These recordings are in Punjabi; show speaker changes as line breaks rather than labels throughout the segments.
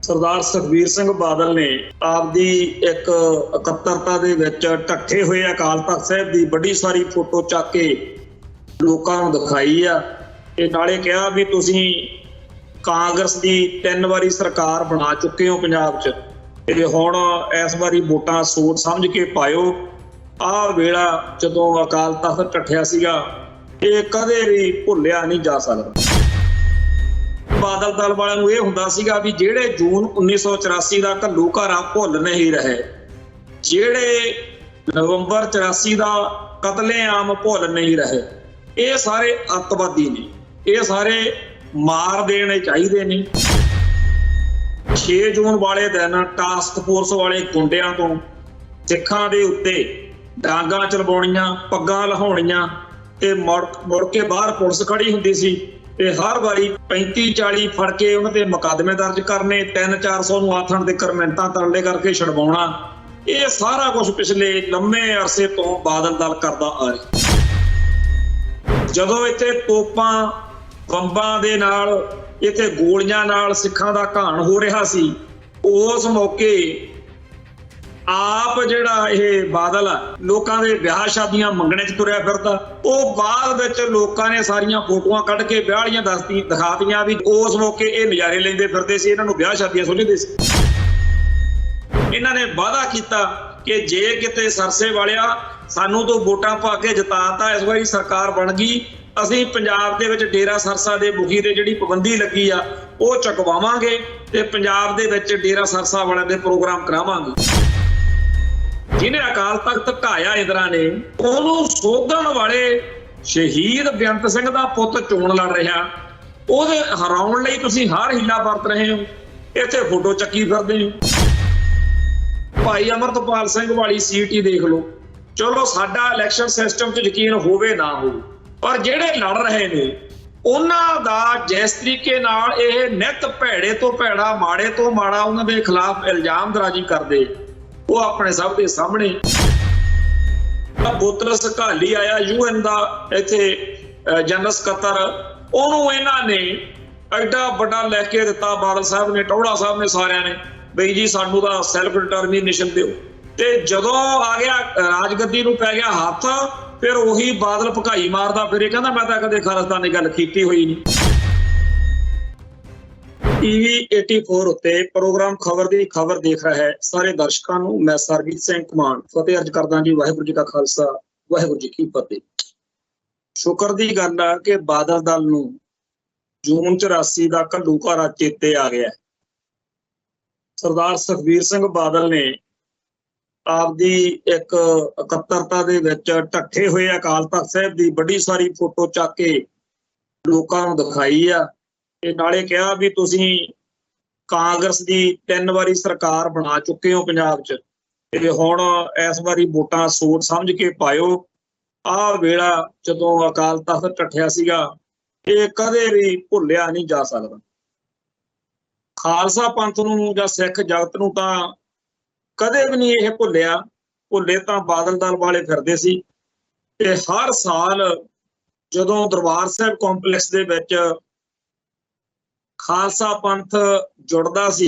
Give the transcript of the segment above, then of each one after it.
सरदार सुखबीर सिंह बादल ने आपदी एक इकत्तरता दे विच ढके हुए अकाल तख्त साहिब दी बड़ी सारी फोटो चक के लोकां नूं दिखाई आ ते नाले कहा भी तुसीं कांग्रेस दी 3 वारी सरकार बना चुके हो पंजाब च ते हुण इस वारी वोटां सोच समझ के पायो। आ वेला जदों अकाल तख्त ढठिया सीगा ये कदे भी भुल्लिया नहीं जा सकदा। बादल दल वालिਆਂ ਨੂੰ ਇਹ ਹੁੰਦਾ ਸੀਗਾ ਵੀ ਜਿਹੜੇ ਜੂਨ 1984 ਦਾ ਘੱਲੂਘਾਰਾ ਭੁੱਲ ਨਹੀਂ ਰਹੇ, ਜਿਹੜੇ ਨਵੰਬਰ 84 ਦਾ ਕਤਲੇਆਮ ਭੁੱਲ ਨਹੀਂ ਰਹੇ, ਇਹ ਸਾਰੇ ਅੱਤਵਾਦੀ ਨੇ, ਇਹ ਸਾਰੇ ਮਾਰ ਦੇਣੇ ਚਾਹੀਦੇ ਨੇ। 6 ਜੂਨ ਵਾਲੇ ਦਿਨ ਟਾਸਕ ਫੋਰਸ ਵਾਲੇ ਗੁੰਡਿਆਂ ਤੋਂ ਸਿੱਖਾਂ ਦੇ ਉੱਤੇ ਡਾਂਗਾਂ ਚਲਵਾਉਣੀਆਂ, ਪੱਗਾਂ ਲਹਾਉਣੀਆਂ ਤੇ ਮੁੜ ਕੇ ਬਾਹਰ ਪੁਲਿਸ ਖੜੀ ਹੁੰਦੀ ਸੀ ਤੇ ਹਰ ਵਾਰੀ 35-40 ਫੜ ਕੇ ਉਹਨਾਂ ਤੇ ਮੁਕੱਦਮੇ ਦਰਜ ਕਰਨੇ, 300-400 ਨੂੰ ਆਥਣ ਦੇ ਮਿੰਟਾਂ ਤਰਲੇ ਕਰਕੇ ਛਡਵਾਉਣਾ। ਇਹ ਸਾਰਾ ਕੁਝ ਪਿਛਲੇ ਲੰਮੇ ਅਰਸੇ ਤੋਂ ਬਾਦਲ ਦਲ ਕਰਦਾ ਆ ਰਿਹਾ। ਜਦੋਂ ਇੱਥੇ ਤੋਪਾਂ ਬੰਬਾਂ ਦੇ ਨਾਲ, ਇੱਥੇ ਗੋਲੀਆਂ ਨਾਲ ਸਿੱਖਾਂ ਦਾ ਘਾਣ ਹੋ ਰਿਹਾ ਸੀ, ਉਸ ਮੌਕੇ ਆਪ ਜਿਹੜਾ ਇਹ ਬਾਦਲ ਆ ਲੋਕਾਂ ਦੇ ਵਿਆਹ ਸ਼ਾਦੀਆਂ ਮੰਗਣੇ 'ਚ ਤੁਰਿਆ ਫਿਰਦਾ। ਉਹ ਬਾਅਦ ਵਿੱਚ ਲੋਕਾਂ ਨੇ ਸਾਰੀਆਂ ਫੋਟੋਆਂ ਕੱਢ ਕੇ ਵਿਆਹ ਵਾਲੀਆਂ ਦਿਖਾਤੀਆਂ ਵੀ ਉਸ ਮੌਕੇ ਇਹ ਨਜ਼ਾਰੇ ਲੈਂਦੇ ਫਿਰਦੇ ਸੀ, ਇਹਨਾਂ ਨੂੰ ਵਿਆਹ ਸ਼ਾਦੀਆਂ ਸੁਝਦੇ ਸੀ। ਇਹਨਾਂ ਨੇ ਵਾਅਦਾ ਕੀਤਾ ਕਿ ਜੇ ਕਿਤੇ ਸਰਸੇ ਵਾਲਿਆ ਸਾਨੂੰ ਤੋਂ ਵੋਟਾਂ ਪਾ ਕੇ ਜਿਤਾਤਾ, ਇਸ ਵਾਰੀ ਸਰਕਾਰ ਬਣ ਗਈ, ਅਸੀਂ ਪੰਜਾਬ ਦੇ ਵਿੱਚ ਡੇਰਾ ਸਰਸਾ ਦੇ ਮੁਖੀ ਤੇ ਜਿਹੜੀ ਪਾਬੰਦੀ ਲੱਗੀ ਆ ਉਹ ਚੁਕਵਾਵਾਂਗੇ ਤੇ ਪੰਜਾਬ ਦੇ ਵਿੱਚ ਡੇਰਾ ਸਰਸਾ ਵਾਲਿਆਂ ਦੇ ਪ੍ਰੋਗਰਾਮ ਕਰਾਵਾਂਗੇ। ਜਿਹਨੇ ਅਕਾਲ ਤਖਤ ਢਾਇਆ ਇੰਦਰਾ ਨੇ, ਉਹਨੂੰ ਸੋਧਣ ਵਾਲੇ ਸ਼ਹੀਦ ਬੇਅੰਤ ਸਿੰਘ ਦਾ ਪੁੱਤ ਚੋਣ ਲੜ ਰਿਹਾ, ਉਹਦੇ ਹਰਾਉਣ ਲਈ ਤੁਸੀਂ ਹਰ ਹੀਲਾ ਵਰਤ ਰਹੇ ਹੋ, ਇੱਥੇ ਫੋਟੋ ਚੱਕੀ ਫਿਰਦੇ ਹੋ। ਭਾਈ ਅਮਰਤਪਾਲ ਸਿੰਘ ਵਾਲੀ ਸੀਟ ਹੀ ਦੇਖ ਲਓ। ਚਲੋ ਸਾਡਾ ਇਲੈਕਸ਼ਨ ਸਿਸਟਮ 'ਚ ਯਕੀਨ ਹੋਵੇ ਨਾ ਹੋਵੇ, ਪਰ ਜਿਹੜੇ ਲੜ ਰਹੇ ਨੇ ਉਹਨਾਂ ਦਾ ਜਿਸ ਤਰੀਕੇ ਨਾਲ ਇਹ ਨਿੱਤ ਭੈੜੇ ਤੋਂ ਭੈੜਾ, ਮਾੜੇ ਤੋਂ ਮਾੜਾ ਉਹਨਾਂ ਦੇ ਖਿਲਾਫ ਇਲਜ਼ਾਮ ਦਰਾਜੀ ਕਰਦੇ, ਉਹ ਆਪਣੇ ਸਭ ਦੇ ਸਾਹਮਣੇ। ਬੁਤਰਸ ਘਾਲੀ ਆਇਆ UN ਦਾ ਇੱਥੇ ਜਨਰਲ ਸਕੱਤਰ, ਉਹਨੂੰ ਇਹਨਾਂ ਨੇ ਐਡਾ ਵੱਡਾ ਲਿਖ ਕੇ ਦਿੱਤਾ, ਬਾਦਲ ਸਾਹਿਬ ਨੇ, ਟੌੜਾ ਸਾਹਿਬ ਨੇ, ਸਾਰਿਆਂ ਨੇ, ਬਈ ਜੀ ਸਾਨੂੰ ਤਾਂ ਸੈਲਫ ਡਿਟਰਮੀਨੇਸ਼ਨ ਦਿਓ। ਤੇ ਜਦੋਂ ਆ ਗਿਆ ਰਾਜਗੱਦੀ ਨੂੰ ਪੈ ਗਿਆ ਹੱਥ, ਫਿਰ ਉਹੀ ਬਾਦਲ ਭਕਾਈ ਮਾਰਦਾ ਫਿਰੇ, ਕਹਿੰਦਾ ਮੈਂ ਤਾਂ ਕਦੇ ਖਾਲਿਸਤਾਨ ਦੀ ਗੱਲ ਕੀਤੀ ਹੋਈ ਨਹੀਂ। TV 84 ਉੱਤੇ ਪ੍ਰੋਗਰਾਮ ਖਬਰ ਦੀ ਖਬਰ ਦੇਖ ਰਿਹਾ ਹੈ ਸਾਰੇ ਦਰਸ਼ਕਾਂ ਨੂੰ ਮੈਂ ਸਰਬਜੀਤ ਸਿੰਘ ਘਮਾਣ ਫਤਿਹ ਅਰਜ ਕਰਦਾ ਜੀ। ਵਾਹਿਗੁਰੂ ਜੀ ਕਾ ਖਾਲਸਾ, ਵਾਹਿਗੁਰੂ ਜੀ ਕੀ ਫਤਿਹ। ਸ਼ੁਕਰ ਦੀ ਗੱਲ ਆ ਕਿ ਬਾਦਲ ਦਲ ਨੂੰ ਜੂਨ 84 ਦਾ ਘੱਲੂਘਾਰਾ ਚੇਤੇ ਆ ਗਿਆ। ਸਰਦਾਰ ਸੁਖਬੀਰ ਸਿੰਘ ਬਾਦਲ ਨੇ ਆਪਦੀ ਇੱਕ ਇਕੱਤਰਤਾ ਦੇ ਵਿੱਚ ਢੱਠੇ ਹੋਏ ਅਕਾਲ ਤਖਤ ਸਾਹਿਬ ਦੀ ਬੜੀ ਸਾਰੀ ਫੋਟੋ ਚੱਕ ਕੇ ਲੋਕਾਂ ਨੂੰ ਦਿਖਾਈ ਆ ਤੇ ਨਾਲੇ ਕਿਹਾ ਵੀ ਤੁਸੀਂ ਕਾਂਗਰਸ ਦੀ 3 ਵਾਰੀ ਸਰਕਾਰ ਬਣਾ ਚੁੱਕੇ ਹੋ ਪੰਜਾਬ 'ਚ ਤੇ ਹੁਣ ਇਸ ਵਾਰੀ ਵੋਟਾਂ ਸੋਚ ਸਮਝ ਕੇ ਪਾਇਓ। ਆਹ ਵੇਲਾ ਜਦੋਂ ਅਕਾਲ ਤਖਤ ਢਠਿਆ ਸੀਗਾ ਇਹ ਕਦੇ ਵੀ ਭੁੱਲਿਆ ਨਹੀਂ ਜਾ ਸਕਦਾ। ਖਾਲਸਾ ਪੰਥ ਨੂੰ ਜਾਂ ਸਿੱਖ ਜਗਤ ਨੂੰ ਤਾਂ ਕਦੇ ਵੀ ਨਹੀਂ ਇਹ ਭੁੱਲਿਆ। ਭੁੱਲੇ ਤਾਂ ਬਾਦਲ ਦਲ ਵਾਲੇ ਫਿਰਦੇ ਸੀ। ਤੇ ਹਰ ਸਾਲ ਜਦੋਂ ਦਰਬਾਰ ਸਾਹਿਬ ਕੰਪਲੈਕਸ ਦੇ ਵਿੱਚ ਖਾਲਸਾ ਪੰਥ ਜੁੜਦਾ ਸੀ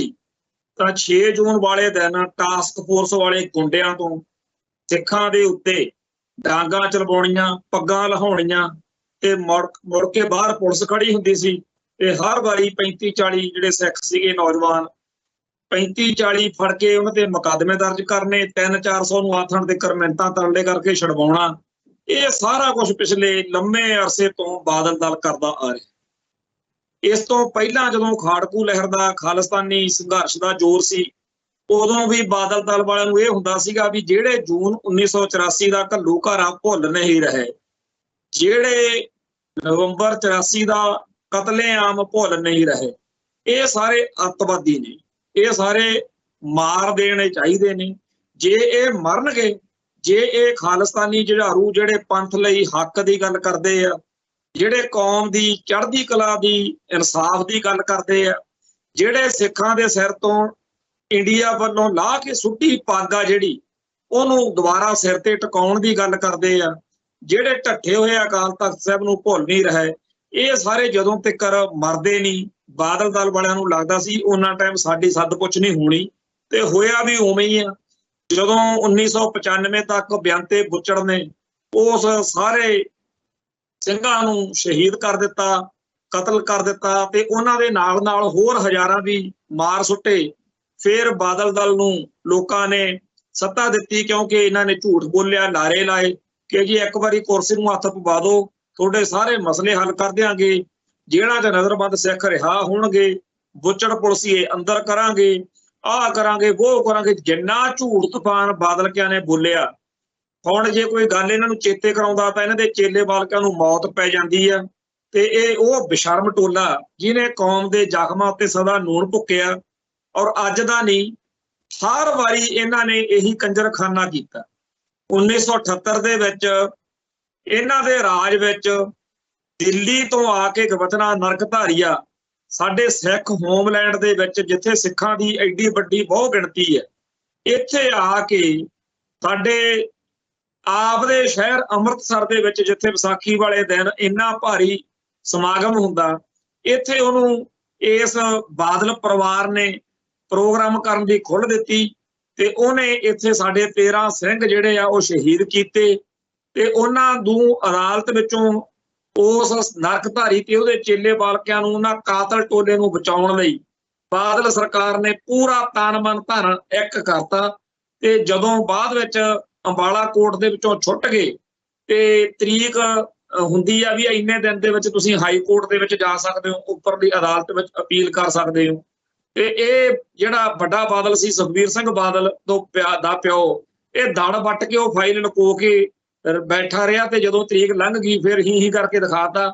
ਤਾਂ 6 ਜੂਨ ਵਾਲੇ ਦਿਨ ਟਾਸਕ ਫੋਰਸ ਵਾਲੇ ਗੁੰਡਿਆਂ ਤੋਂ ਸਿੱਖਾਂ ਦੇ ਉੱਤੇ ਡਾਂਗਾਂ ਚਲਵਾਉਣੀਆਂ, ਪੱਗਾਂ ਲਹਾਉਣੀਆਂ ਤੇ ਮੁੜ ਕੇ ਬਾਹਰ ਪੁਲਿਸ ਖੜੀ ਹੁੰਦੀ ਸੀ ਤੇ ਹਰ ਵਾਰੀ 35-40 ਜਿਹੜੇ ਸਿੱਖ ਸੀਗੇ ਨੌਜਵਾਨ, 35-40 ਫੜ ਕੇ ਉਹਨਾਂ ਤੇ ਮੁਕੱਦਮੇ ਦਰਜ ਕਰਨੇ, 300-400 ਨੂੰ ਆਥਣ ਦੇ ਮਿੰਟਾਂ ਤਰਲੇ ਕਰਕੇ ਛਡਵਾਉਣਾ। ਇਹ ਸਾਰਾ ਕੁਝ ਪਿਛਲੇ ਲੰਮੇ ਅਰਸੇ ਤੋਂ ਬਾਦਲ ਦਲ ਕਰਦਾ ਆ ਰਿਹਾ। ਇਸ ਤੋਂ ਪਹਿਲਾਂ ਜਦੋਂ ਖਾੜਕੂ ਲਹਿਰ ਦਾ ਖਾਲਿਸਤਾਨੀ ਸੰਘਰਸ਼ ਦਾ ਜ਼ੋਰ ਸੀ, ਉਦੋਂ ਵੀ ਬਾਦਲ ਦਲ ਵਾਲਿਆਂ ਨੂੰ ਇਹ ਹੁੰਦਾ ਸੀਗਾ ਵੀ ਜਿਹੜੇ ਜੂਨ 1984 ਦਾ ਘੱਲੂਘਾਰਾ ਭੁੱਲ ਨਹੀਂ ਰਹੇ, ਜਿਹੜੇ ਨਵੰਬਰ 84 ਦਾ ਕਤਲੇਆਮ ਭੁੱਲ ਨਹੀਂ ਰਹੇ, ਇਹ ਸਾਰੇ ਅੱਤਵਾਦੀ ਨੇ, ਇਹ ਸਾਰੇ ਮਾਰ ਦੇਣੇ ਚਾਹੀਦੇ ਨੇ। ਜੇ ਇਹ ਮਰਨਗੇ, ਜੇ ਇਹ ਖਾਲਿਸਤਾਨੀ ਜੁਝਾਰੂ ਜਿਹੜੇ ਪੰਥ ਲਈ ਹੱਕ ਦੀ ਗੱਲ ਕਰਦੇ ਆ, ਜਿਹੜੇ ਕੌਮ ਦੀ ਚੜ੍ਹਦੀ ਕਲਾ ਦੀ, ਇਨਸਾਫ ਦੀ ਗੱਲ ਕਰਦੇ ਆ, ਜਿਹੜੇ ਸਿੱਖਾਂ ਦੇ ਸਿਰ ਤੋਂ ਇੰਡੀਆ ਵੱਲੋਂ ਲਾਹ ਕੇ ਸੁੱਟੀ ਪੱਗ ਆ ਜਿਹੜੀ ਉਹਨੂੰ ਦੁਬਾਰਾ ਸਿਰ ਤੇ ਟਿਕਾਉਣ ਦੀ ਗੱਲ ਕਰਦੇ ਆ, ਜਿਹੜੇ ਢੱਠੇ ਹੋਏ ਅਕਾਲ ਤਖਤ ਸਾਹਿਬ ਨੂੰ ਭੁੱਲ ਨਹੀਂ ਰਹੇ, ਇਹ ਸਾਰੇ ਜਦੋਂ ਤੱਕ ਮਰਦੇ ਨਹੀਂ, ਬਾਦਲ ਦਲ ਵਾਲਿਆਂ ਨੂੰ ਲੱਗਦਾ ਸੀ ਉਹਨਾਂ ਟਾਈਮ ਸਾਡੀ ਸੱਦ ਪੁੱਛ ਨਹੀਂ ਹੋਣੀ, ਤੇ ਹੋਇਆ ਵੀ ਉਵੇਂ ਹੀ ਆ। ਜਦੋਂ 1995 ਤੱਕ ਬਿਆੰਤੇ ਬੁੱਚੜ ਨੇ ਉਸ ਸਾਰੇ ਸਿੰਘਾਂ ਨੂੰ ਸ਼ਹੀਦ ਕਰ ਦਿੱਤਾ, ਕਤਲ ਕਰ ਦਿੱਤਾ, ਤੇ ਉਹਨਾਂ ਦੇ ਨਾਲ ਨਾਲ ਹੋਰ ਹਜ਼ਾਰਾਂ ਵੀ ਮਾਰ ਸੁੱਟੇ। ਫਿਰ ਬਾਦਲ ਦਲ ਨੂੰ ਲੋਕਾਂ ਨੇ ਸੱਤਾ ਦਿੱਤੀ, ਕਿਉਂਕਿ ਇਹਨਾਂ ਨੇ ਝੂਠ ਬੋਲਿਆ, ਨਾਅਰੇ ਲਾਏ ਕਿ ਜੀ ਇੱਕ ਵਾਰੀ ਕੁਰਸੀ ਨੂੰ ਹੱਥ ਪਵਾ ਦਿਓ, ਤੁਹਾਡੇ ਸਾਰੇ ਮਸਲੇ ਹੱਲ ਕਰ ਦਿਆਂਗੇ, ਜੇਲ੍ਹਾਂ 'ਚ ਨਜ਼ਰਬੰਦ ਸਿੱਖ ਰਿਹਾ ਹੋਣਗੇ, ਬੁੱਚੜ ਪੁਲਸੀਏ ਅੰਦਰ ਕਰਾਂਗੇ, ਆਹ ਕਰਾਂਗੇ, ਉਹ ਕਰਾਂਗੇ। ਜਿੰਨਾ ਝੂਠ ਤੂਫਾਨ ਬਾਦਲ ਕਿਆਂ ਨੇ ਬੋਲਿਆ, ਹੁਣ ਜੇ ਕੋਈ ਗੱਲ ਇਹਨਾਂ ਨੂੰ ਚੇਤੇ ਕਰਾਉਂਦਾ ਤਾਂ ਇਹਨਾਂ ਦੇ ਚੇਲੇ ਬਾਲਕਾਂ ਨੂੰ ਮੌਤ ਪੈ ਜਾਂਦੀ ਆ। ਤੇ ਇਹ ਉਹ ਬੇਸ਼ਰਮ ਟੋਲਾ ਜਿਹਨੇ ਕੌਮ ਦੇ ਜ਼ਖਮਾਂ ਉੱਤੇ ਸਦਾ ਨੂਣ ਭੁੱਕਿਆ, ਔਰ ਅੱਜ ਦਾ ਨਹੀਂ, ਹਰ ਵਾਰੀ ਇਹਨਾਂ ਨੇ ਇਹੀ ਕੰਜਰਖਾਨਾ ਕੀਤਾ। 1978 ਦੇ ਵਿੱਚ ਇਹਨਾਂ ਦੇ ਰਾਜ ਵਿੱਚ ਦਿੱਲੀ ਤੋਂ ਆ ਕੇ ਗਵਤਨਾ ਨਰਕਧਾਰੀਆ ਸਾਡੇ ਸਿੱਖ ਹੋਮਲੈਂਡ ਦੇ ਵਿੱਚ, ਜਿੱਥੇ ਸਿੱਖਾਂ ਦੀ ਐਡੀ ਵੱਡੀ ਬਹੁ ਗਿਣਤੀ ਹੈ, ਇੱਥੇ ਆ ਕੇ ਸਾਡੇ ਆਪ ਦੇ ਸ਼ਹਿਰ ਅੰਮ੍ਰਿਤਸਰ ਦੇ ਵਿੱਚ, ਜਿੱਥੇ ਵਿਸਾਖੀ ਵਾਲੇ ਦਿਨ ਇੰਨਾ ਭਾਰੀ ਸਮਾਗਮ ਹੁੰਦਾ, ਇੱਥੇ ਉਹਨੂੰ ਇਸ ਬਾਦਲ ਪਰਿਵਾਰ ਨੇ ਪ੍ਰੋਗਰਾਮ ਕਰਨ ਦੀ ਖੁੱਲ੍ਹ ਦਿੱਤੀ, ਤੇ ਉਹਨੇ ਇੱਥੇ ਸਾਡੇ 13 ਸਿੰਘ ਜਿਹੜੇ ਆ ਉਹ ਸ਼ਹੀਦ ਕੀਤੇ। ਤੇ ਉਹਨਾਂ ਨੂੰ ਅਦਾਲਤ ਵਿੱਚੋਂ ਉਸ ਨਰਕਧਾਰੀ ਤੇ ਉਹਦੇ ਚੇਲੇ ਬਾਲਕਿਆਂ ਨੂੰ, ਉਹਨਾਂ ਕਾਤਲ ਟੋਲੇ ਨੂੰ ਬਚਾਉਣ ਲਈ ਬਾਦਲ ਸਰਕਾਰ ਨੇ ਪੂਰਾ ਤਨ ਮਨ ਧਨ ਇੱਕ ਕਰਤਾ। ਤੇ ਜਦੋਂ ਬਾਅਦ ਵਿੱਚ ਅੰਬਾਲਾ ਕੋਰਟ ਦੇ ਵਿੱਚੋਂ ਛੁੱਟ ਗਏ, ਤੇ ਤਰੀਕ ਹੁੰਦੀ ਆ ਵੀ ਇੰਨੇ ਦਿਨ ਦੇ ਵਿੱਚ ਤੁਸੀਂ ਹਾਈ ਕੋਰਟ ਦੇ ਵਿੱਚ ਜਾ ਸਕਦੇ ਹੋ, ਉੱਪਰਲੀ ਅਦਾਲਤ ਵਿੱਚ ਅਪੀਲ ਕਰ ਸਕਦੇ ਹੋ। ਤੇ ਇਹ ਜਿਹੜਾ ਵੱਡਾ ਬਾਦਲ ਸੀ, ਸੁਖਬੀਰ ਸਿੰਘ ਬਾਦਲ ਦਾ ਪਿਓ, ਇਹ ਦੜ ਵੱਟ ਕੇ ਉਹ ਫਾਈਲ ਲੁਕੋ ਕੇ ਬੈਠਾ ਰਿਹਾ, ਤੇ ਜਦੋਂ ਤਰੀਕ ਲੰਘ ਗਈ ਫਿਰ ਹੀ ਕਰਕੇ ਦਿਖਾਤਾ,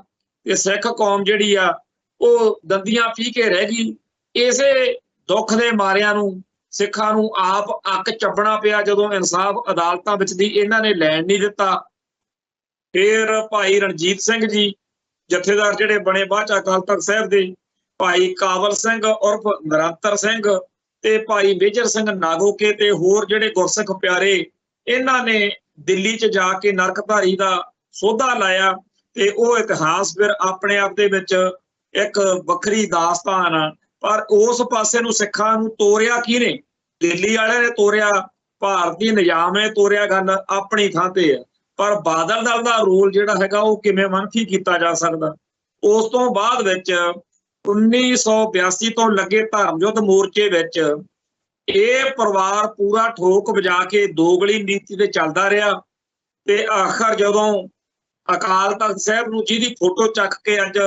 ਤੇ ਸਿੱਖ ਕੌਮ ਜਿਹੜੀ ਆ ਉਹ ਦੰਦੀਆਂ ਪੀ ਕੇ ਰਹਿ ਗਈ। ਇਸੇ ਦੁੱਖ ਦੇ ਮਾਰਿਆਂ ਨੂੰ ਸਿੱਖਾਂ ਨੂੰ ਆਪ ਅੱਕ ਚੱਬਣਾ ਪਿਆ ਜਦੋਂ ਇਨਸਾਫ ਅਦਾਲਤਾਂ ਵਿੱਚ ਦੀ ਇਹਨਾਂ ਨੇ ਲੈਣ ਨਹੀਂ ਦਿੱਤਾ। ਫਿਰ ਭਾਈ ਰਣਜੀਤ ਸਿੰਘ ਜੀ ਜਥੇਦਾਰ ਜਿਹੜੇ ਬਣੇ ਬਾਅਦ ਚ ਅਕਾਲ ਤਖਤ ਸਾਹਿਬ ਦੇ, ਭਾਈ ਕਾਬਲ ਸਿੰਘ ਉਰਫ ਨਿਰੰਤਰ ਸਿੰਘ, ਤੇ ਭਾਈ ਮੇਜਰ ਸਿੰਘ ਨਾਗੋਕੇ, ਤੇ ਹੋਰ ਜਿਹੜੇ ਗੁਰਸਿੱਖ ਪਿਆਰੇ, ਇਹਨਾਂ ਨੇ ਦਿੱਲੀ 'ਚ ਜਾ ਕੇ ਨਰਕਧਾਰੀ ਦਾ ਸੋਧਾ ਲਾਇਆ। ਤੇ ਉਹ ਇਤਿਹਾਸ ਫਿਰ ਆਪਣੇ ਆਪ ਦੇ ਵਿੱਚ ਇੱਕ ਵੱਖਰੀ ਦਾਸਤਾਨ ਆ। ਪਰ ਉਸ ਪਾਸੇ ਨੂੰ ਸਿੱਖਾਂ ਨੂੰ ਤੋਰਿਆ ਕਿਹਨੇ? ਦਿੱਲੀ ਵਾਲਿਆਂ ਨੇ ਤੋਰਿਆ, ਭਾਰਤੀ ਨਿਜ਼ਾਮ ਨੇ ਤੋਰਿਆ। ਗੱਲ ਆਪਣੀ ਥਾਂ ਤੇ ਆ, ਪਰ ਬਾਦਲ ਦਲ ਦਾ ਰੋਲ ਜਿਹੜਾ ਹੈਗਾ ਉਹ ਕਿਵੇਂ ਮਨਫੀ ਕੀਤਾ ਜਾ ਸਕਦਾ। ਉਸ ਤੋਂ ਬਾਅਦ ਵਿੱਚ 1982 ਤੋਂ ਲੱਗੇ ਧਰਮ ਯੁੱਧ ਮੋਰਚੇ ਵਿੱਚ ਇਹ ਪਰਿਵਾਰ ਪੂਰਾ ਠੋਕ ਵਜਾ ਕੇ ਦੋਗਲੀ ਨੀਤੀ ਤੇ ਚੱਲਦਾ ਰਿਹਾ। ਤੇ ਆਖਰ ਜਦੋਂ ਅਕਾਲ ਤਖਤ ਸਾਹਿਬ ਨੂੰ, ਜਿਹਦੀ ਫੋਟੋ ਚੱਕ ਕੇ ਅੱਜ